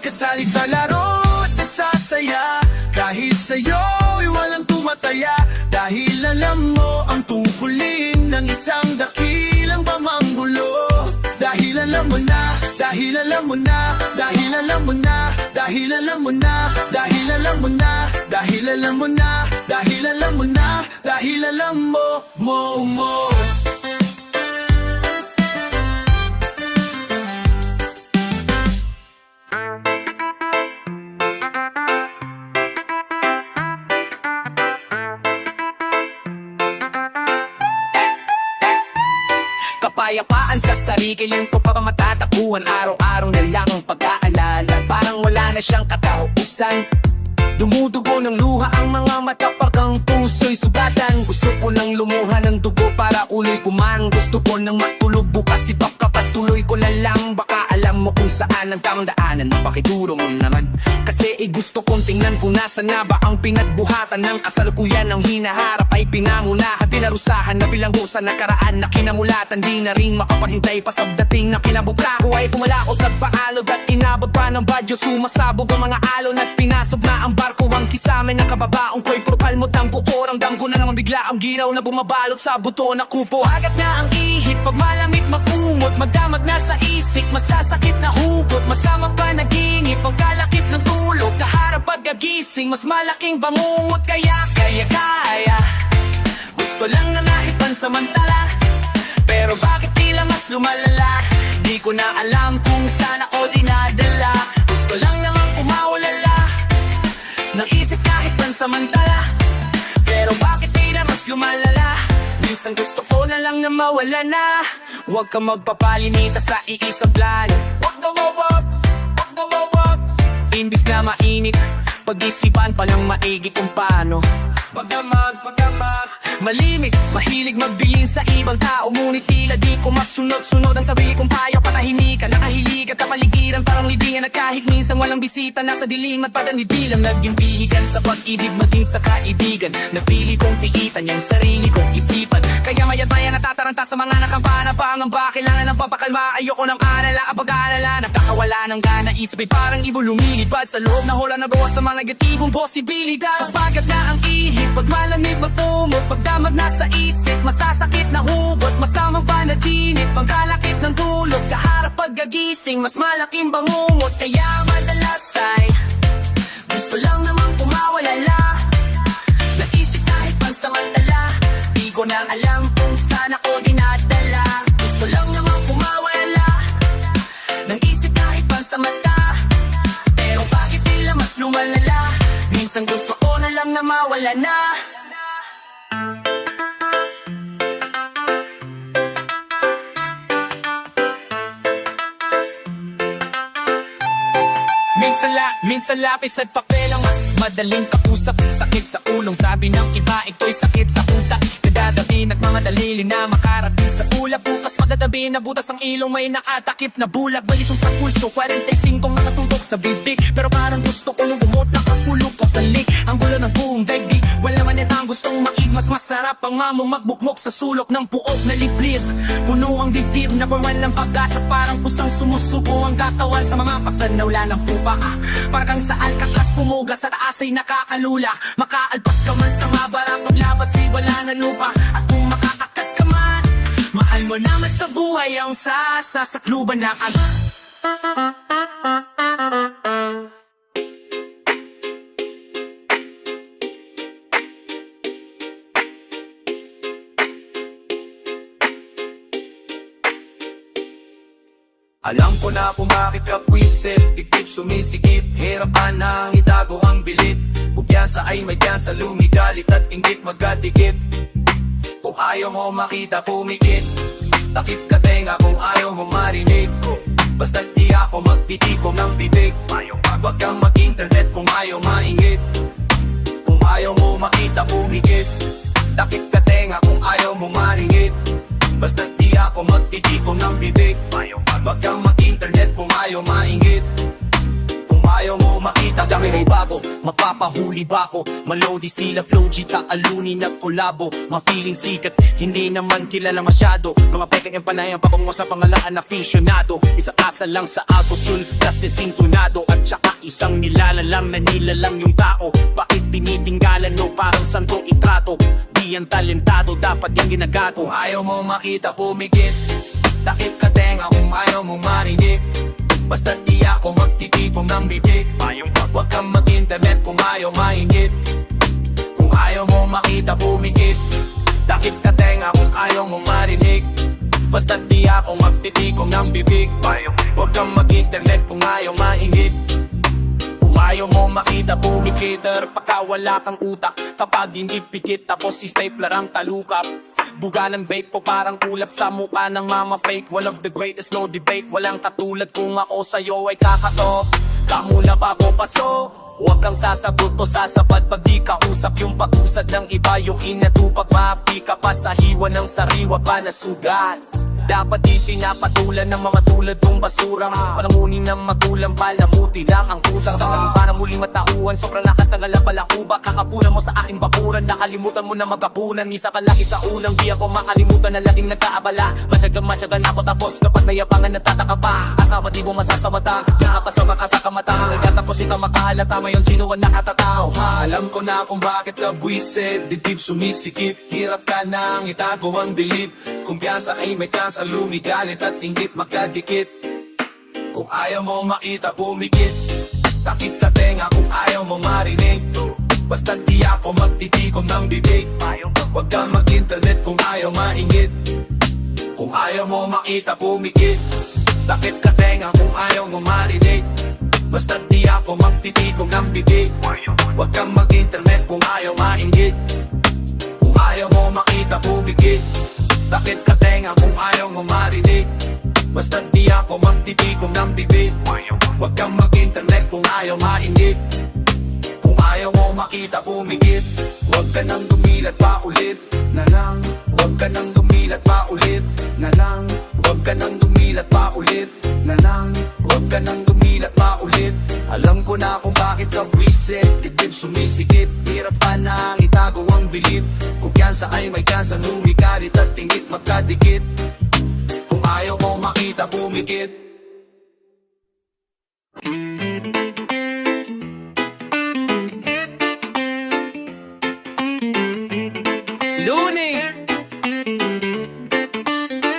Kasali sa laro at nagsasaya, kahit sa'yo ay walang tumataya. Dahil alam mo ang tungkulin ng isang dakilang pamanggulo. Dahil alam mo na, dahil alam mo na, dahil alam mo na, dahil alam mo na, dahil alam mo na, dahil alam mo na, dahil alam mo na, dahil alam mo, mo. Kapayapaan sa sarili ko pa matatakuan. Araw-araw na lang ang pag-aalala, parang wala na siyang katapusan. Dumudugo ng luha ang mga mata pag ang puso'y sugatan. Gusto ko nang lumuha ng dugo para uloy kuman. Gusto ko nang matulog bukas, sipap kapatuloy ko na lang. Baka alam mo kung saan ang tamang daanan, pakituro mo naman. Kasi gusto kong tingnan kung nasa na ba ang pinagbuhatan ng kasalukuyan. Ang hinaharap ay pinangunahan, pinarusahan na bilanggusan nakaraan na kinamulatan. Di na rin makapaghintay pa sa dating na kinabuka ko ay pumalakot, nagpaalod at inabot pa ng badyo. Sumasabog ang mga alon at pinasok na ang barko. Ang kisame ng kababaong ko'y puro kalmot ng buko. Ramdam ko na naman bigla ang ginaw na bumabalot sa buto na kupo. Agat na ang ihip pag malamig makumot, magdamag na sa isip, masasakit na hugot. Masamang panaginip, pagkalakip ng tulog, kaharap pagkagising, mas malaking bangungot. Kaya gusto lang na kahit pansamantala, pero bakit tila mas lumalala? Di ko na alam kung saan ako dinadala. Gusto lang naman kumawalala ng isip kahit pansamantala, pero bakit di na mas lumalala? Minsan gusto ko na lang na mawala na, Huwag ka magpapalinita sa iisang plan. Huwag na wawag, huwag na wawag. Imbis na mainit, pag-isipan palang maigi kung paano magdamag, malimit, mahilig magbilin sa ibang tao. Ngunit tila di ko masunod-sunod ang sarili kong payo. Patahimikan, nakahilig at kapaligiran, parang libingan. At kahit minsan walang bisita, nasa dilim at padanid bilang naging bihigan sa pag-ibig, maging sa kaibigan. Napili kong tiitan yung sarili kong isipan. Kaya mayat maya natataranta sa mga nakampana. Pangamba, kailangan ng pampakalma. Ayoko ng alala, pag-aalala, nakakawala ng gana. Isip ay parang ibo lumilipad sa loob na hula na gawa sa mga negatibong posibilidad. Pagpagat na ang ihip, pag malamig magpumot, pagdamag na sa isip, masasakit na hugot, masamang panaginip, pangkalakip ng tulog, kaharap paggagising, mas malaking bangungot. Kaya madalas ay gusto lang namang kumawalala, naisip kahit pansamantala, di ko na alam kung saan ako dinadala. Gusto lang namang kumawala, nang isip kahit pansamantala, pero bakit tila mas lumalala? Minsan gusto ko na lang na mawala na. Minsan lapis at papel ang mas madaling kausap. Sakit sa ulong, sabi ng iba, ito'y sakit sa utak. Kadadabin at mga dalili na makarating sa ulap. Bukas pagdadabi na butas ang ilong, may nakatakip na bulag. Balisong sa pulso, 45 nakatutok sa bibig. Pero parang gusto ko nung bumot, nakakulog pang salik. Ang gulo ng buong daigdig, wala man yan ang gustong maig. Mas masarap ang mamong magbukmok sa sulok ng puok na liblib. Puno ang dibdib na paman ng pag-asa, parang kusang sumusuko ang katawan sa mga pasanawla ng pupa. Parang sa Alcatraz pumuga sa taas ay nakakalula. Makaalpas ka man sa mabara, paglabas ay wala na lupa. At kung makakakas ka man, mahal mo naman sa buhay ang sasakluban ng Alam ko na kung bakit ka puwisit, dikit sumisikip, hirapan na ang itago ang bilit. Kumpiyansa ay may tiyansa, lumigalit at inggit magkadikit. Kung ayaw mo makita pumikit, takip ka tenga kung ayaw mo marinig. Basta't di ako magtitikom ng bibig. Huwag kang mag-internet kung ayaw maingit. Kung ayaw mo makita pumikit, takip ka tenga kung ayaw mo maringit. Basta't di ako magtitikom ng bibig. Huwag kang mag-internet kung ayaw maingit. Kung ayaw mo makita kami ay bago, mapapahuli ba ako? Malodi sila flow G sa aluni nagkolabo. Ma-feeling sikat, hindi naman kilala masyado. Mga pekeng empanayang pabango sa pangalaan aficionado. Isang asa lang sa autotune kasi sintonado. At saka isang nilalalang na nilalang yung tao. Bakit tinitinggalan no parang santong itrato? Di yan talentado, dapat yung ginagato. Kung ayaw mo makita pumikit, takip ka tenga kung ayaw mo marinig. Basta di ako magtitikom ng bibig. Huwag kang mag-internet kung ayaw maingit. Kung ayaw mo makita pumikit, takip ka tenga kung ayaw mo marinig. Basta di ako magtitikom ng bibig. Huwag kang mag-internet kung ayaw maingit. Kung ayaw mo makita pumikit, pagkawala kang utak. Kapag hindi pikit tapos si stapler ang talukap. Buga ng vape ko parang ulap sa mukha ng mama fake. One of the greatest, no debate. Walang katulad kung ako sa'yo ay kakatok. Kamula pa ko paso. Huwag kang sasagot o sasapat pag di ka usap. Yung pag-usad ng iba yung inatupag. Maapi ka pa sa hiwa ng sariwa pa na sugat. Dapat di pinapatulan ng mga tulad kong basurang panangunin ng magulang, palamuti lang ang utang. Sa kanila na muling matauhan, sobrang lakas ng alapalakuba. Kakapunan mo sa aking bakuran, nakalimutan mo na magapunan. Misa ka laki sa unang, di ako makalimutan na laging nagkaabala. Matyagan ako tapos kapag nayapangan natataka pa. Asawa di mo masasamata, kasapasama ka sa kamata. Nagkatapos ikaw makahalata, mayon sino ang nakatatao. Alam ko na kung bakit ka buwisit, dibdib sumisikip, hirap ka nang itago ang bilib. Kumpiyansa ay may tiyansa, lumigalit at inggit magkadikit. Kung ayaw mo makita pumikit, takip ka tenga kung ayaw mo marinig. Basta di ako magtitikom ng bibig. Huwag kang mag-internet kung ayaw maingit. Kung ayaw mo makita pumikit, takip ka tenga kung ayaw mo marinig. Basta di ako magtitikom ng bibig. Huwag kang mag-internet kung ayaw maingit. Kung ayaw mo makita pumikit, takip ka tenga kung ayaw mo marinig. Basta't di ako magtitikom ng bibig. Huwag kang mag-internet kung ayaw mainit. Kung ayaw mo makita pumikit. Huwag ka nang lumilat pa ulit na lang. Huwag ka nang lumilat pa ulit na lang. Huwag ka nang lumilat pa ulit na lang. Huwag ka nang lumilat pa ulit. Alam ko na kung bakit ka buwisit. Dibdib sumisikip, hirap pa na ang itago ang bilib. Kumpiyansa ay may kansa, lumikarit at tingit magkadikit. Kung ayaw mo makita pumikit. Luni!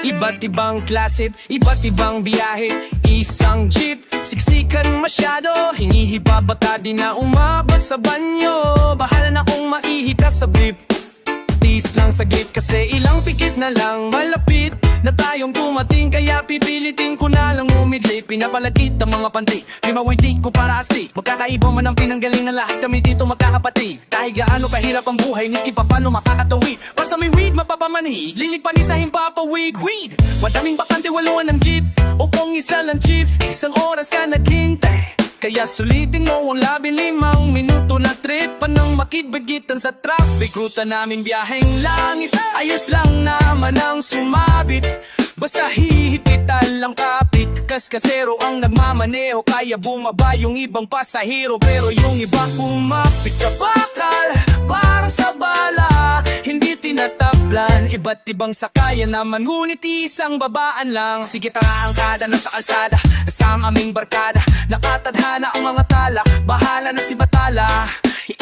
Iba't ibang klase, iba't ibang biyahe. Isang jeep, siksikan masyado. Hinihiba bata di na umabot sa banyo. Bahala na kung maihita sa blip. Tis lang saglit kasi ilang pikit na lang. Malapit na tayong dumating, kaya pipilitin ko na lang umidlit. Pinapalagit ang mga panty, pinawinti ko para astig. Magkakaiba man ang pinanggaling na lahat kami dito magkakapatid. Kahit gaano kahirap ang buhay, miski pa paano makakatawid. Basta may weed, mapapamanhid, lilig panisahin papawig. Weed, madaming bakante, waluan ng jeep. O kung isa lang chief, isang oras ka naghintay. Kaya sulitin mo ang 15 minuto na trip. Panang makidbagitan sa traffic. Ruta namin biyaheng langit, ayos lang naman ang sumabit. Basta hihipitan lang kapit. Kaskasero ang nagmamaneho, kaya bumaba yung ibang pasahero. Pero yung iba kumapit sa bakal, parang sa bala, hindi tinatablan. Iba't ibang sakayan naman, ngunit isang babaan lang. Sige tara ang kada na sa kalsada, sa aming barkada. Nakatadhana ang mga tala, bahala na si Batala.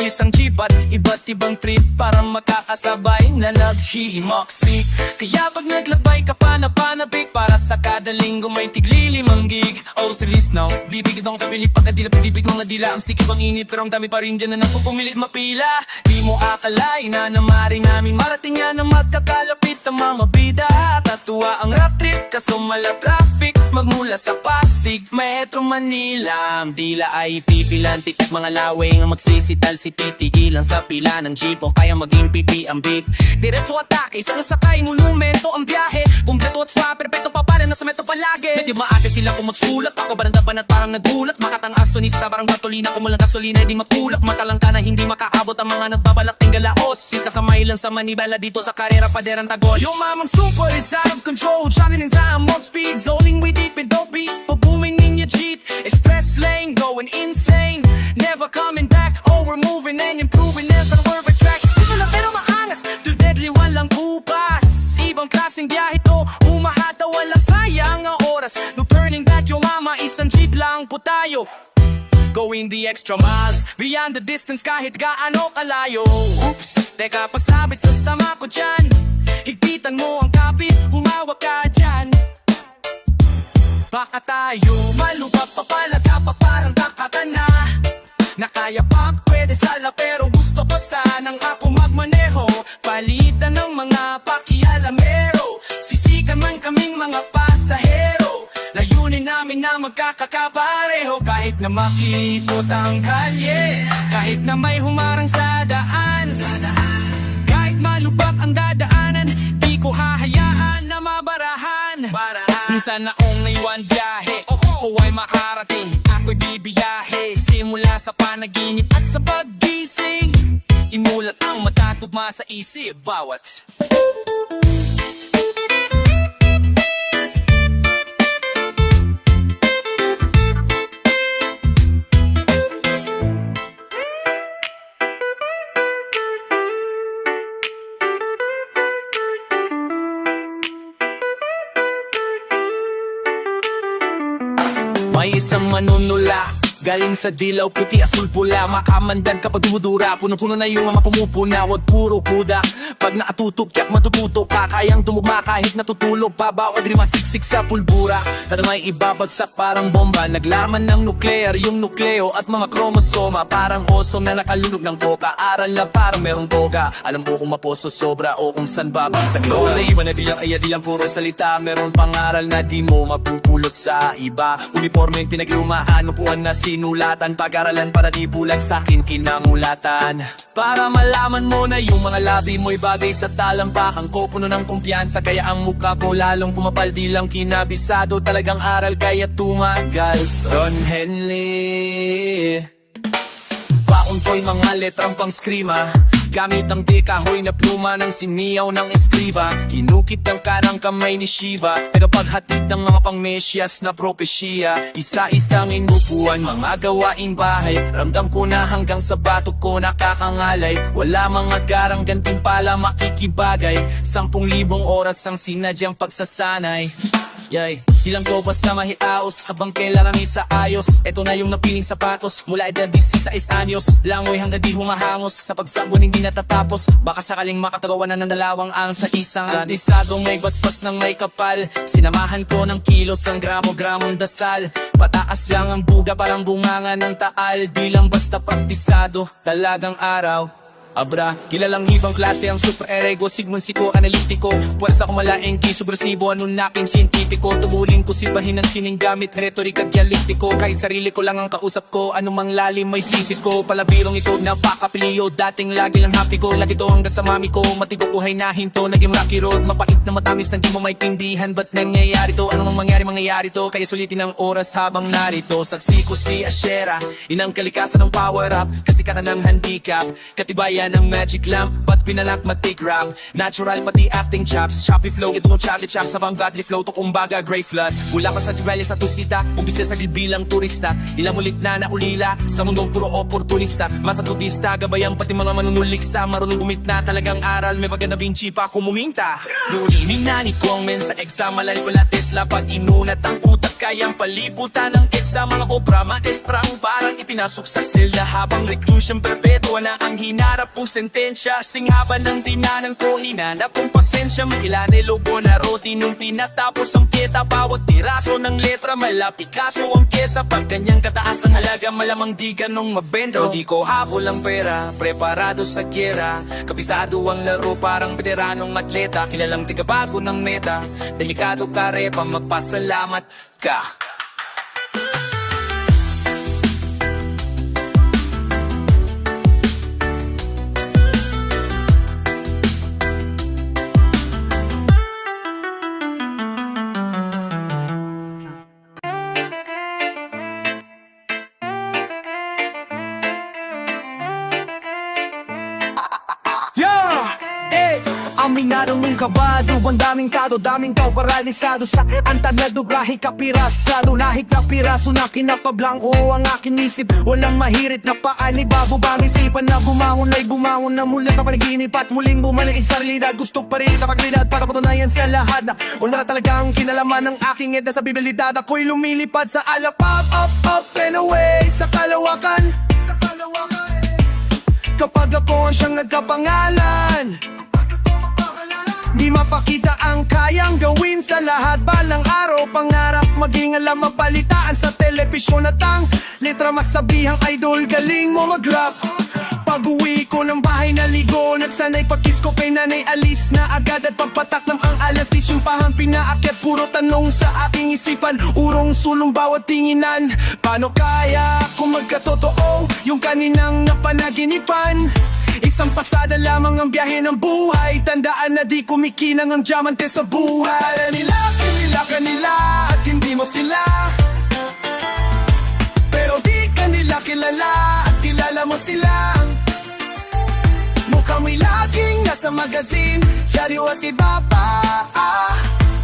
Isang jeep at iba't ibang trip, para makakasabay na naghihimaksik. Kaya pag naglabay ka pa na panabik, para sa kada linggo may tigli-5 gig. Oh serious now, bibig itong kabili pagkadila, pilipit mga dila. Ang sikip ang init pero ang dami pa rin dyan na nagpupumilit mapila. Di mo akalain na namari namin marating yan na magkakalapit ang mga bida. Tatuwa ang road trip, kaso mala traffic. Magmula sa Pasig, Metro Manila, ang dila ay pipilantik at mga laweng ang magsisital si titigilan sa pila ng jeep o kaya maging pipi ang beat. Diretso atake, isang sakay, monumento ang biyahe. Kumpleto at swap, perfecto pa parin na sa metro palagi. Medyo maate sila kung magsulat, ako barandapan at parang nagulat. Makatang asonista, parang batolina, kumulang gasolina, di matulak. Matalang ka na hindi makaabot ang mga nagbabalak tinggalaos. Isa kamay lang sa manibela dito sa karera paderang tagos. Yung mamang super is out of control, shining in time, mod speed, zoning with deep and dopey. Booming in your Jeep, express lane, going insane. Never coming back, oh we're moving and improving as the world tracks. Dito lang pero maangas, too deadly, walang kupas. Ibang klaseng biyahe to, humahata, walang sayang ang oras. No turning back, yung mama, isang jeep lang po tayo. Going the extra miles, beyond the distance kahit gaano kalayo. Oops, teka pasabit sa sama ko dyan. Higpitan mo ang kapit, humawak ka dyan. Baka tayo malupa pa pala, pa parang takata na. Nakaya pa pwede sala pero gusto ko sanang ako magmaneho. Palitan ng mga pakialamero, sisigan man kaming mga pasahero. Layunin namin na magkakakapareho. Kahit na makipot ang kalye, kahit na may humarang sa daan, kahit malubak ang dadaanan, di ko hahayaan na mabarahan. Minsan naong naiwan biyahe, ko ay makarating, ako'y bibiyahe. Simula sa panaginip at sa paggising, imulat ang matatugma sa isip bawat may isang manunula, galing sa dilaw, puti, asul, pula. Makamandag kapag dumudura, puno-puno na yung mga pumupuna. Huwag puro kuda, pag nakatutok, tiyak matututo ka. Kayang tumugma kahit natutulog pa, bawat rin masiksik sa pulbura. At may ibabagsak parang bomba, naglaman ng nuclear, yung nukleo at mga kromosoma. Parang oso na nakalunod ng coca, aral na parang merong toga. Alam ko kung maposo sobra o kung san babagsak lola. Iba na bilang ay di lang puro salita, meron pangaral na di mo mapupulot sa iba. Uniforme yung pinag-iumahan, upuan na si sinulatan, pag-aralan para di bulag sa'kin kinamulatan. Para malaman mo na yung mga labi mo'y bagay sa talampakan ko, puno ng kumpiyansa kaya ang mukha ko lalong pumapal, di lang kinabisado, talagang aral kaya tumagal. Don Henley, baon ko'y mga letrang pang skrima, gamit ang dekahoy na pluma ng siniyaw ng eskriba. Kinukit ng kanang kamay ni Shiva, tagapaghatid ng mga pangmesyas na propesya. Isa-isang inupuan, mga gawaing bahay, ramdam ko na hanggang sa batok ko nakakangalay. Wala mga garang gantimpala makikibagay, 10,000 oras ang sinadyang pagsasanay. Di lang ko basta mahiaos, habang kailangan isaayos. Ito na yung napiling sapatos, mula edad 16 anyos. Langoy hanggang di humahangos, sa pagsabon hindi natatapos. Baka sakaling makatagawa na ng dalawang ang sa isang kandisadong may basbas ng may kapal. Sinamahan ko ng kilos ang gramo-gramong dasal. Pataas lang ang buga parang bunganga ng taal. Di lang basta praktisado, talagang araw. Abra, kilalang ibang klase ang super erego, Sigmund Siko, analytico. Puwersa ko malaengki, subresibo, anunaking siyentipiko. Tugulin ko sipahin ng sining gamit, retorik at dialektiko. Kahit sarili ko lang ang kausap ko, anumang lalim may sisip ko. Palabirong ito, napakapiliyo, dating lagi lang happy ko. Lagi to hanggat sa mami ko, matigo buhay na hinto. Naging rocky road, mapait na matamis nang di mo maintindihan. Ba't nangyayari to? Anong mangyayari to? Kaya sulitin ang oras habang narito. Saksi ko si Ashera, inang kalikasan ng power up. Kasikatan ng handicap, katibayan ng magic lamp, ba't pinalakmatic rap? Natural pati acting chops, choppy flow, ito ng Charlie Chops, habang godly flow, to kumbaga Grey Flood. Mula pa sa Tirelles sa Tusita, umpisa sa bilang turista, ilang ulit na naulila, sa mundong puro oportunista, masatutista, gabayan pati mga manunuliksa, marunong gumitna, talagang aral, may pagka Da Vinci pa kumuminta. Nunining na ni Kongmen sa exam, malal ko la Tesla, pag inunat ang utak, kayang palibutan ng exam, mga obra, maestrang parang ipinasok sa sila, habang reclusion perpetua na ang hinarap kong sentensya. Singhaban ng tinanan ko, hinanap kong pasensya. Makilani lobo na roti nung tinatapos ang piyeta. Bawat tiraso ng letra mala Picasso ang pyesa. Pag ganyang kataas ang halaga, malamang di ganong mabenta. Pero di ko habol ang pera, preparado sa gyera. Kabisado ang laro, parang veteranong atleta. Kilalang tigabago ng meta, delikado ka repa, magpasalamat ka. Aminado mong kabado, ang daming kado, daming tao paralisado. Sa antanado, brahe kapirasado, nahik na piraso na kinapablangko ang aking isip. Walang mahirit na paanib, bago bang isipan na bumangon ay bumangon na mula sa panaginip at muling bumalik sa realidad. Gusto pa rin kapagbilad para patunayan sa lahat na wala na talagang kinalaman ng aking edad sa bibilidad. Ako'y lumilipad sa alapap, up and away sa kalawakan. Kapag ako ang siyang nagkapangalan, di mapakita ang kayang gawin sa lahat. Balang araw, pangarap maging alam, mabalitaan sa telepisyon at ang letra masabihang idol, galing mo mag-rap. Pag-uwi ko ng bahay naligo, nagsanay pagkiss ko kay nanay, alis na agad at pagpatak ng ang alas 10 yung pahang pinaakyat. Puro tanong sa aking isipan, urong sulong bawat tinginan. Paano kaya kung magkatotoo yung kaninang napanaginipan? Isang pasada lamang ang biyahe ng buhay, tandaan na di kumikinang ang diamante sa buhay. Kanila at hindi mo sila, pero di kanila kilala at kilala mo sila. Mukhang may laging nasa magazine, dyaryo at iba pa.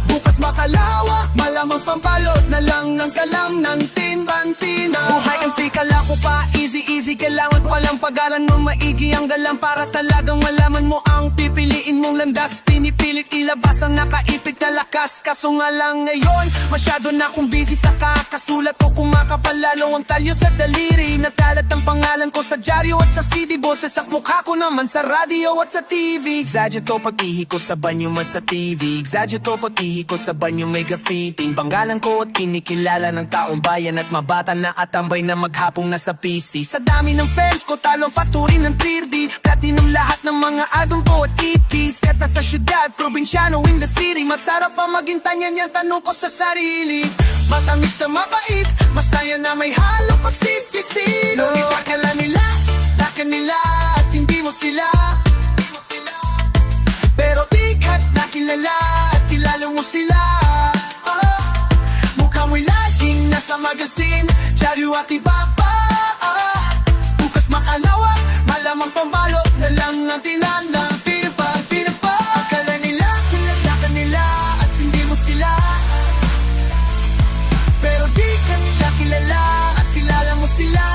Bukas makalawa, malamang pambalot na lang ng kalam ng tinbantina. Buhay MC kala ko pa, easy, kailangan palang pag-aran mo maigi ang galang para talagang malaman mo ang pipiliin mong landas. Pinipilit ilabas ang nakaipit na lakas, kaso nga lang ngayon masyado na akong busy sa kakasulat ko. Kumakapalalo ang talyo sa daliri, natalat ang pangalan ko sa dyaryo at sa CD. Boses at mukha ko naman sa radio at sa TV. Exaggerate to pag-ihi ko sa banyo at sa TV. Exaggerate to pag-ihi ko sa banyo may graffiti. Banggalan ko at kinikilala ng taong bayan at mabata na atambay na maghapong nasa PC. Sa dami ng fans ko, talong faturi ng 3D. Inom lahat ng mga adulto at ipis. Kata sa syudad, probinsyano in the city. Masarap pa maging tanyan yan, tanong ko sa sarili. Matamis na mabait, masaya na may halong pagsisisi. Ngunit akala nila, nila at hindi mo sila. Pero di ka't nakilala at kilala mo sila. Mukha mo'y laging nasa magazine, dyaryo at iba pa. Bukas makalawa, malamang pambalo na lang ang tinanang pinapa. Akala nila, kilala ka nila at hindi mo sila. Pero di ka nila kilala at kilala mo sila.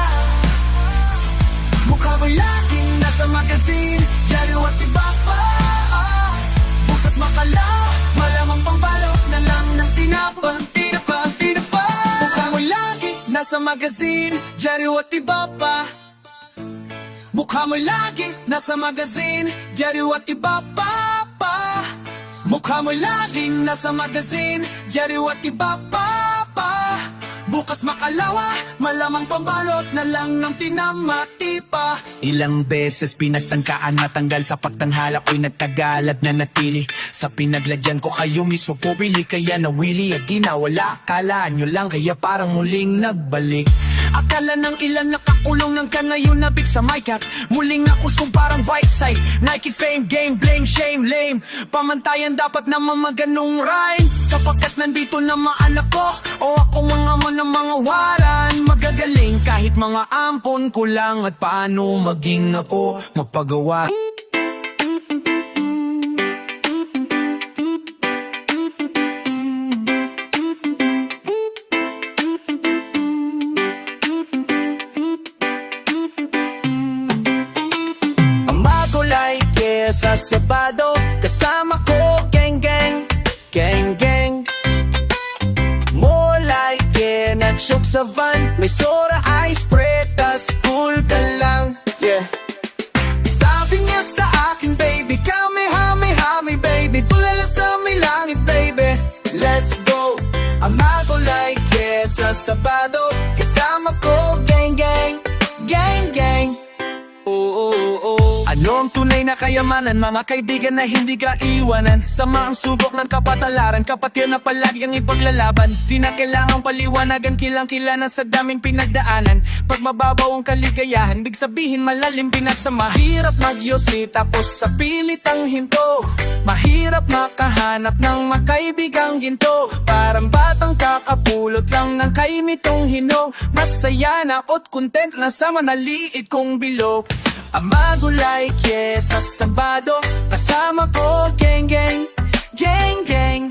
Mukha mo'y laging nasa magazine, dyaryo at iba pa. Bukas makalawa, malamang pambalo na lang ng tinapa. Mukha mo'y laging nasa magazine, dyaryo at iba pa. Mukha mo'y laging nasa magazine, dyaryo at iba pa. Mukha mo'y laging nasa magazine, dyaryo at iba pa. Bukas makalawa, malamang pambalot na lang ang tinamati pa. Ilang beses pinagtangkaan matanggal sa pagtanghala ko'y nagtagalad na natili. Sa pinagladyan ko kayo mismo pumili, kaya nawili at ginawala. Akala nyo lang kaya parang muling nagbalik. Akala ng ilan nakakulong ng ka ngayon nabig sa mic at muling nakusong parang Vikeside. Nike fame, game, blame, shame, lame. Pamantayan dapat na mamaganong rhyme, sapagkat nandito na mga anak ko o ako mga ng mga waran. Magagaling kahit mga ampon ko lang at paano maging ako mapagawa. Sa Sabado, kasama ko, gang gang, gang gang. More like yeah, nagshock sa van, may soda, ice, spread, tas cool ka lang, yeah. Sabi niya sa akin, baby, kami, hami, baby, tulala sa may langit, baby, let's go. Amago like yeah, sa Sabado, kasama ko, gang gang, gang gang. Ano ang tunay na kayamanan? Mga kaibigan na hindi ka iwanan. Sama ang subok ng kapatalaran, kapatid na palagi ang ipaglalaban. Di na kailangang paliwanagan, kilang-kilala sa daming pinagdaanan. Pag mababaw ang kaligayahan, big sabihin malalim pinagsama. Mahirap magyosi tapos sa pilit ang hinto. Mahirap makahanap ng makaibigang ginto. Parang batang kakapulot lang ng kaimitong hinog. Masaya na at content na sa manaliit kong bilog. Amago like yeah, sa Sabado, kasama ko, gang gang, gang gang.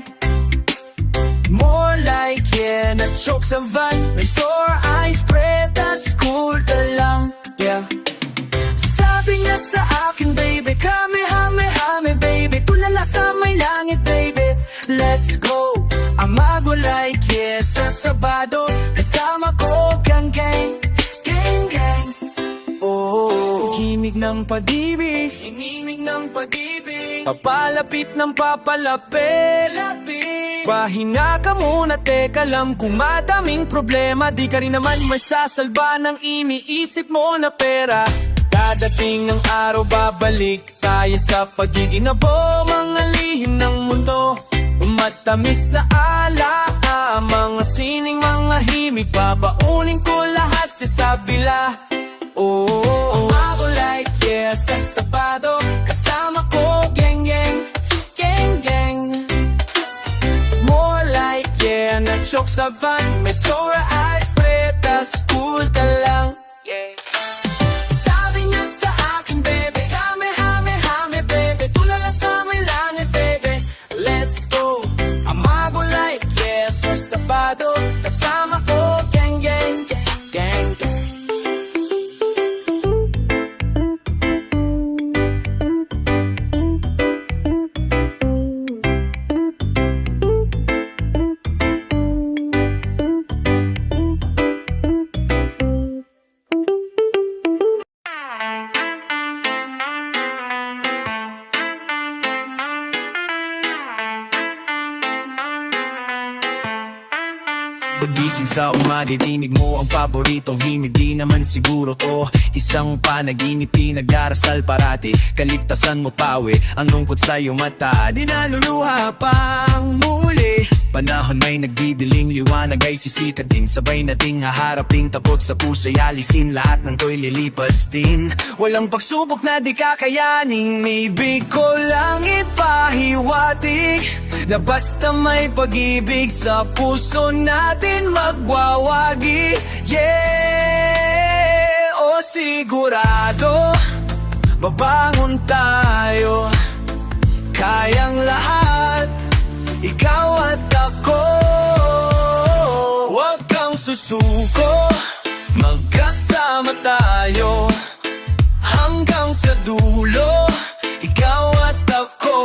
More like yeah, na-choke sa van, may sore eyes, spread, tas cool ka lang, yeah. Sabi niya sa akin, baby, kami, hami, baby, tulala sa may langit, baby, let's go. Amago like yeah, sa Sabado, kasama ko, gang gang, gang gang. Himig ng pag-ibig, hinimig ng pag-ibig, papalapit ng papalapit. Pahinga ka muna, teka lang, kung madaming problema, di ka rin naman masasalba ng iniisip mo na pera. Dadating ang araw, babalik tayo sa pagiging abo, mga lihim ng mundo. Matamis na ala, mga sining, mga himig, babaunin ko lahat sa bila. Amago like yeah, sa Sabado, kasama ko, gang gang, gang gang. More like yeah, na-choke sa van, may sore eyes, spread, tas cool ka lang, yeah. Sabi niya sa akin, baby, kami, hami, baby, tulala sa may langit, baby, let's go. Amago like yeah, sa Sabado, kasama ko, gang gang, gang gang. Gising sa umaga, dinig mo ang paboritong himig. Di naman siguro to isang panaginip, pinag-arasal parati. Kaligtasan mo pawi, ang lungkot sa iyong mata. Di naluluha pang muli. Panahon may nagdidiling, liwanag ay sisikat din. Sabay nating haharapin, takot sa puso'y alisin. Lahat ng to'y lilipas din. Walang pagsubok na di kakayaning. Maybe ko lang ipahiwatig na basta may pag-ibig sa puso natin magwawagi. Yeah, o sigurado babangon tayo, kayang lahat, ikaw at ako. Huwag kang susuko, magkasama tayo hanggang sa dulo, ikaw at ako.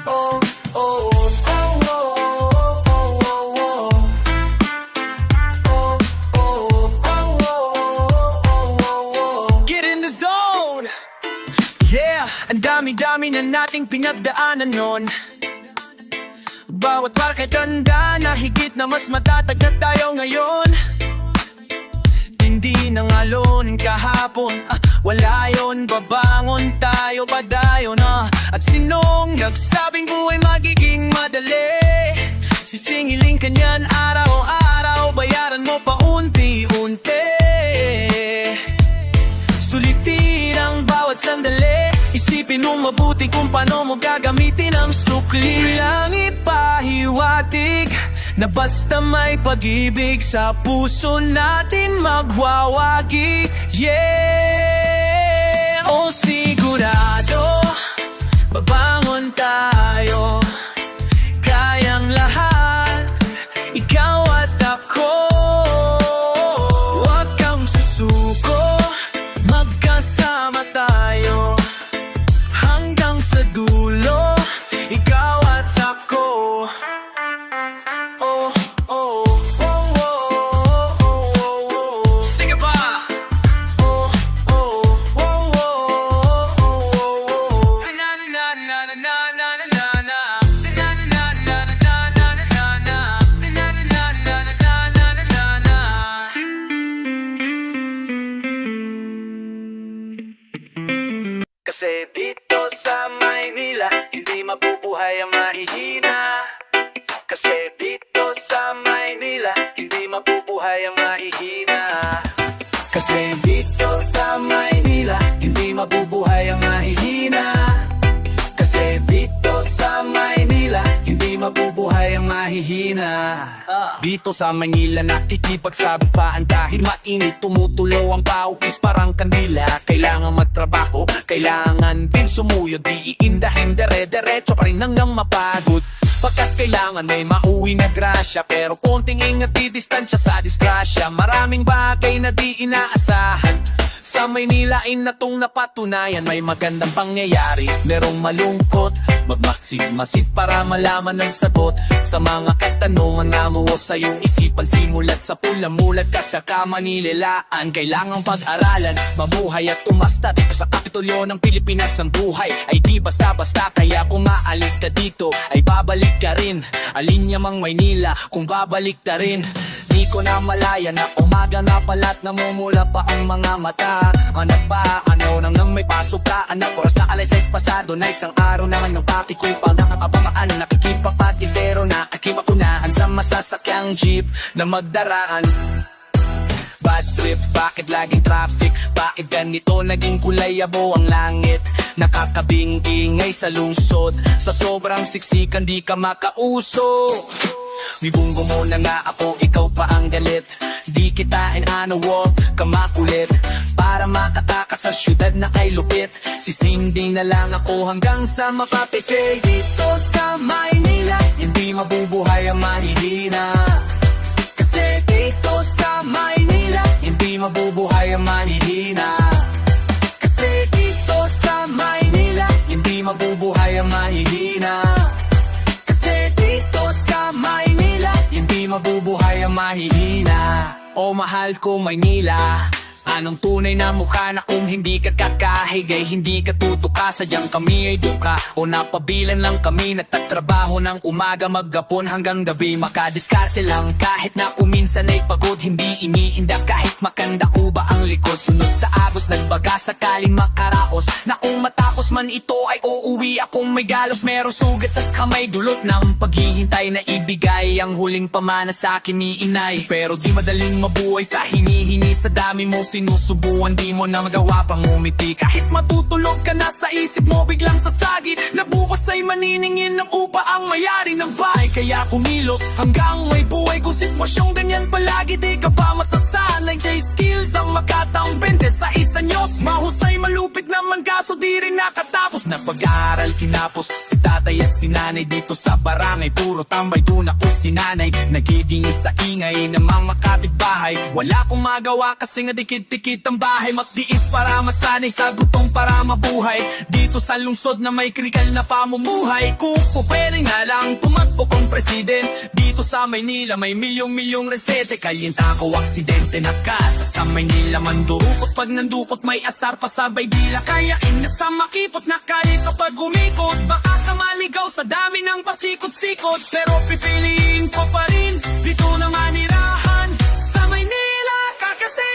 Oh, oh, oh, oh, oh, oh, oh. Oh, oh, oh, oh. Get in the zone. Yeah, ang dami-dami na nating pinagdaanan nun. Bawat parkay tanda na higit na mas matatag na tayo ngayon. Hindi nang alonin kahapon, wala yon, babangon tayo, padayon At sinong nagsabing buhay magiging madali? Sisingiling ka niyan araw-araw, bayaran mo paunti-unti. Sulitin ang bawat sandali, isipin mong mabuti kung paano mo gagamitin ang sukli. Lang ipahiwatig na basta may pag-ibig sa puso natin magwawagi. Yeah, o sigurado babangon tayo, kayang lahat, ikaw at ako. Huwag kang susuko, magkasama tayo hanggang sa dulo, ikaw at ako. Oh, oh, oh, oh, oh, oh, oh. Sige pa. Oh, oh, oh, oh, oh, oh. Na na na na na na na na na na. Na na na na na na na na na na. Na na na na na na na na na. Kasi dito sa Maynila, hindi mabubuhay ang mahihina. Kasi dito sa Maynila, hindi mabubuhay ang mahihina. Kasi dito sa Maynila, hindi mabubuhay ang mahihina. Kasi dito sa Maynila, hindi mabubuhay ang mahihina. Dito sa Maynila nakikipagsagupaan dahil mainit, tumutulo ang paufis parang kandila. Kailangan magtrabaho, kailangan din sumuyod, di iindahin dire-diretso pa rin hanggang mapagod. Pagkat kailangan may mauwi na grasya, pero konting ingat di distansya sa disgrasya. Maraming bagay na di inaasahan sa Maynila ay natong napatunayan. May magandang pangyayari, merong malungkot, magmasid para malaman ang sagot sa mga katanungan na mo sa iyong isipan. Simulat sa pula-mulat ka sa kamanilalaan, kailangang pag-aralan, mabuhay at umasta. Dito sa Kapitolyo ng Pilipinas ang buhay ay di basta-basta, kaya kung maalis ka dito ay babalik ka rin. Alinya mang Maynila kung babalik ka rin. Di ko na malaya na umaga na pala't namumula pa ang mga mata. Anak pa, ano nang may pasok ka? Anak, oras na alas 6 pasado na isang araw naman ng pakikupal. Nakakabamaan, nakikipagpatidero na akimakunahan sa masasakyang jeep na magdaraan. Bad trip, bakit laging traffic? Bakit ganito naging kulay abo ang langit? Nakakabingingay sa lungsod, sa sobrang siksikan di ka makauso. Bibunggo mo na nga ako, ikaw pa ang galit. Di kitain ano, huwag ka makulit. Para makatakas sa syudad na kay lupit, sisinding na lang ako hanggang sa mapapisay. Dito sa Maynila, hindi mabubuhay ang mahihina. Kasi dito sa Maynila, hindi mabubuhay ang mahihina. Kasi dito sa Maynila, hindi mabubuhay ang mahihina. Kasi dito sa Maynila, hindi mabubuhay ang mahihina. O mahal ko Maynila, Anong tunay na mukha na kung hindi ka kakahig ay hindi ka tutuka? Sadyang kami ay duka o napabilan lang kami nagtatrabaho ng umaga maggapon hanggang gabi. Makadiskarte lang kahit na kuminsan ay pagod, hindi iniinda kahit makanda ko ba ang likod. Sunod sa agos nagbaga sakaling makaraos na kung matapos man ito ay uuwi akong may galos. Merong sugat sa kamay dulot ng paghihintay na ibigay ang huling pamana sa akin ni inay. Pero di madaling mabuhay sa hinihingi sa dami mo sinusubuan, di mo na magawa pang umiti. Kahit matutulog ka na sa isip mo biglang sasagi na bukas ay maniningin ng upa ang mayari ng bahay. Kaya kumilos hanggang may buhay kung sitwasyong ganyan palagi. Di ka ba masasanay? J-skills ang makataong 20 sa isanyos. Mahusay malupit naman kaso di rin nakatapos. Na pag-aaral kinapos si tatay at si nanay dito sa barangay. Puro tambay doon ako si nanay, nagiging sa ingay ng mga kapitbahay. Wala akong magawa kasi nga dikit-dikit ang bahay. Magtiis para masanay sa gutong para mabuhay dito sa lungsod na may krikal na pamumuhay. Kung pupwede nga lang tumakbo kong president dito sa Maynila, may milyong-milyong resete. Kalinta ko aksidente na kat at sa Maynila mandurukot. Pag nandukot may asar pasabay dila. Kaya ingat sa makipot na kahit kapag umikot baka ka maligaw sa dami ng pasikot-sikot. Pero pipiliin ko pa rin dito na manirahan sa Maynila ka kasi.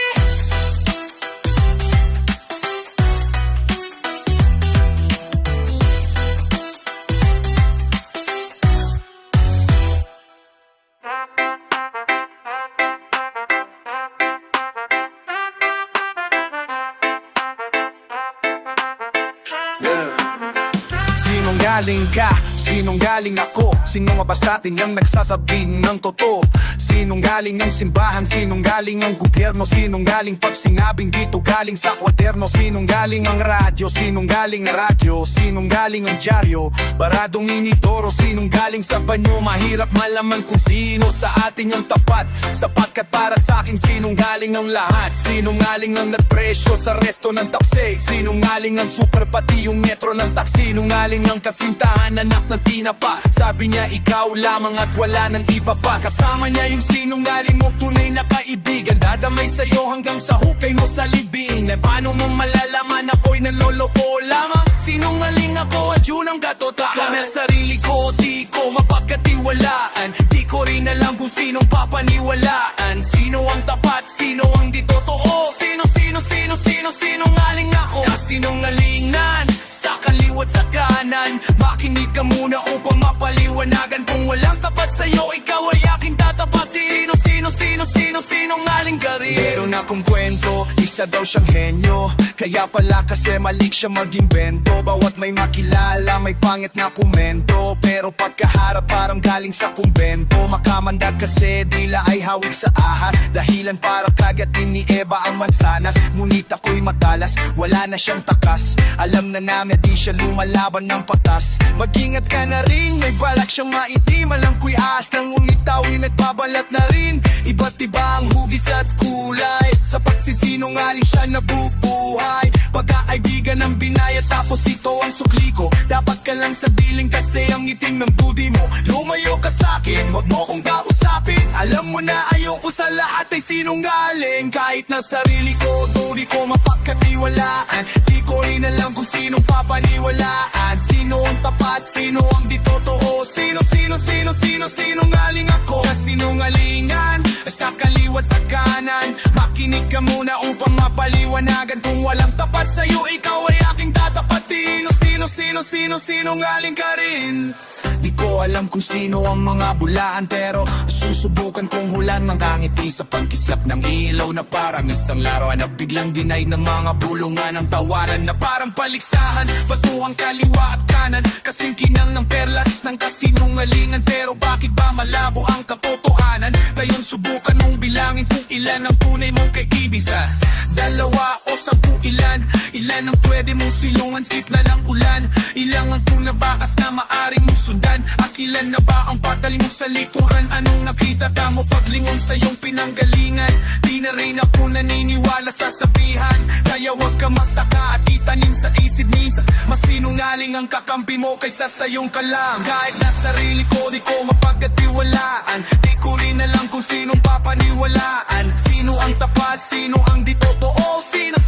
Sinong galing ka? Sinong galing ako? Sino nga ba sa atin yung nagsasabi ng totoo? Sinong galing ang simbahan? Sinong galing ang gobyerno? Sinong galing pag sinabing dito galing sa kwaderno? Sinong galing ang radyo? Sinong galing ang radyo? Sinong galing ang dyaryo? Baradong inidoro? Sinong galing sa banyo? Mahirap malaman kung sino sa atin yung tapat. Sapagkat para sa akin sinong galing ang lahat? Sinong galing ang nagpresyo sa resto ng tapsig? Sinong galing ang super pati yung metro ng taxi? Sinong galing ang kasintahan anak ng tinapa? Sabi niya ikaw lamang at wala nang iba pa. Kasama niya yung sinungaling mo tunay na kaibigan. Dadamay sa'yo hanggang sa hukay mo sa libing. Na paano mo malalaman ako'y naloloko lamang? Sinungaling ako at yun ang katotohanan. Kami sarili ko di ko mapagkatiwalaan. Di ko rin alam kung sinong papaniwalaan. Sino ang tapat, sino ang di totoo? Sinungaling ako. Kasinungalingan sa kaliwat sa kanan. Makinig ka muna upang mapaliwanagan. Kung walang tapat sa'yo, ikaw ay aking tatapatin. Sinungaling ka rin. Meron akong kwento, isa daw siyang henyo. Kaya pala kasi malik siya mag-imbento. Bawat may makilala, may pangit na komento. Pero pagkaharap parang galing sa kumbento. Makamandag kasi dila ay hawig sa ahas. Dahilan para kagatin ni Eva ang mansanas. Ngunit ako'y matalas, wala na siyang takas. Alam na namin di siya lumalaban ng patas. Mag-ingat ka na rin, may balak siyang maitim. Alam ko'y ahas ng ungitawi, nagbabalat na rin. Iba't iba ang hugis at kulay. Sa pagsisinungaling siya nabubuhay. Pagkaibigan ng binaya tapos ito ang sukli ko. Dapat ka lang sa diling kasi ang itim ng budi mo. Lumayo ka sa'kin, wag mo kong kausapin. Alam mo na ayoko sa lahat ay sinungaling. Kahit na sarili ko, di ko mapagkatiwalaan. Di ko rin alam kung sinong papaniwalaan. Sino ang tapat, sino ang di totoo? Sinungaling ako. Kasinungalingan sa kaliwat sa kanan. Makinig ka muna upang mapaliwanagan. Kung walang tapat sa'yo, ikaw ay aking tatapatin. Sinungaling ka rin. Di ko alam kung sino ang mga bulaan, pero susubukan kong hulan ng kangiti sa pagkislap ng ilaw na parang isang laruan na biglang dinay ng mga bulungan ng tawanan na parang paligsahan. Batuhang kaliwa at kanan, kasing kinang ng perlas ng kasinungalingan. Pero bakit ba malabo ang katotohanan? Ngayon subukan mong bilangin kung ilan ang tunay mong kaibigan. Dalawa o 10, ilan ang pwede mong silungan? Skip na lang ulan. Ilang ang tunabakas na maaring mong sundan? At ilan na ba ang patali mo sa likuran? Anong nakita ka mo paglingon sa iyong pinanggalingan? Di na rin ako naniniwala sa sabihan. Kaya wag ka magtaka at itanim sa isip minsan mas sinungaling ang kakampi mo kaysa sa iyong kalam. Kahit na sarili ko di ko mapagkatiwalaan, di ko rin alam kung sinong papaniwalaan. Sino ang tapat, sino ang di totoo, sino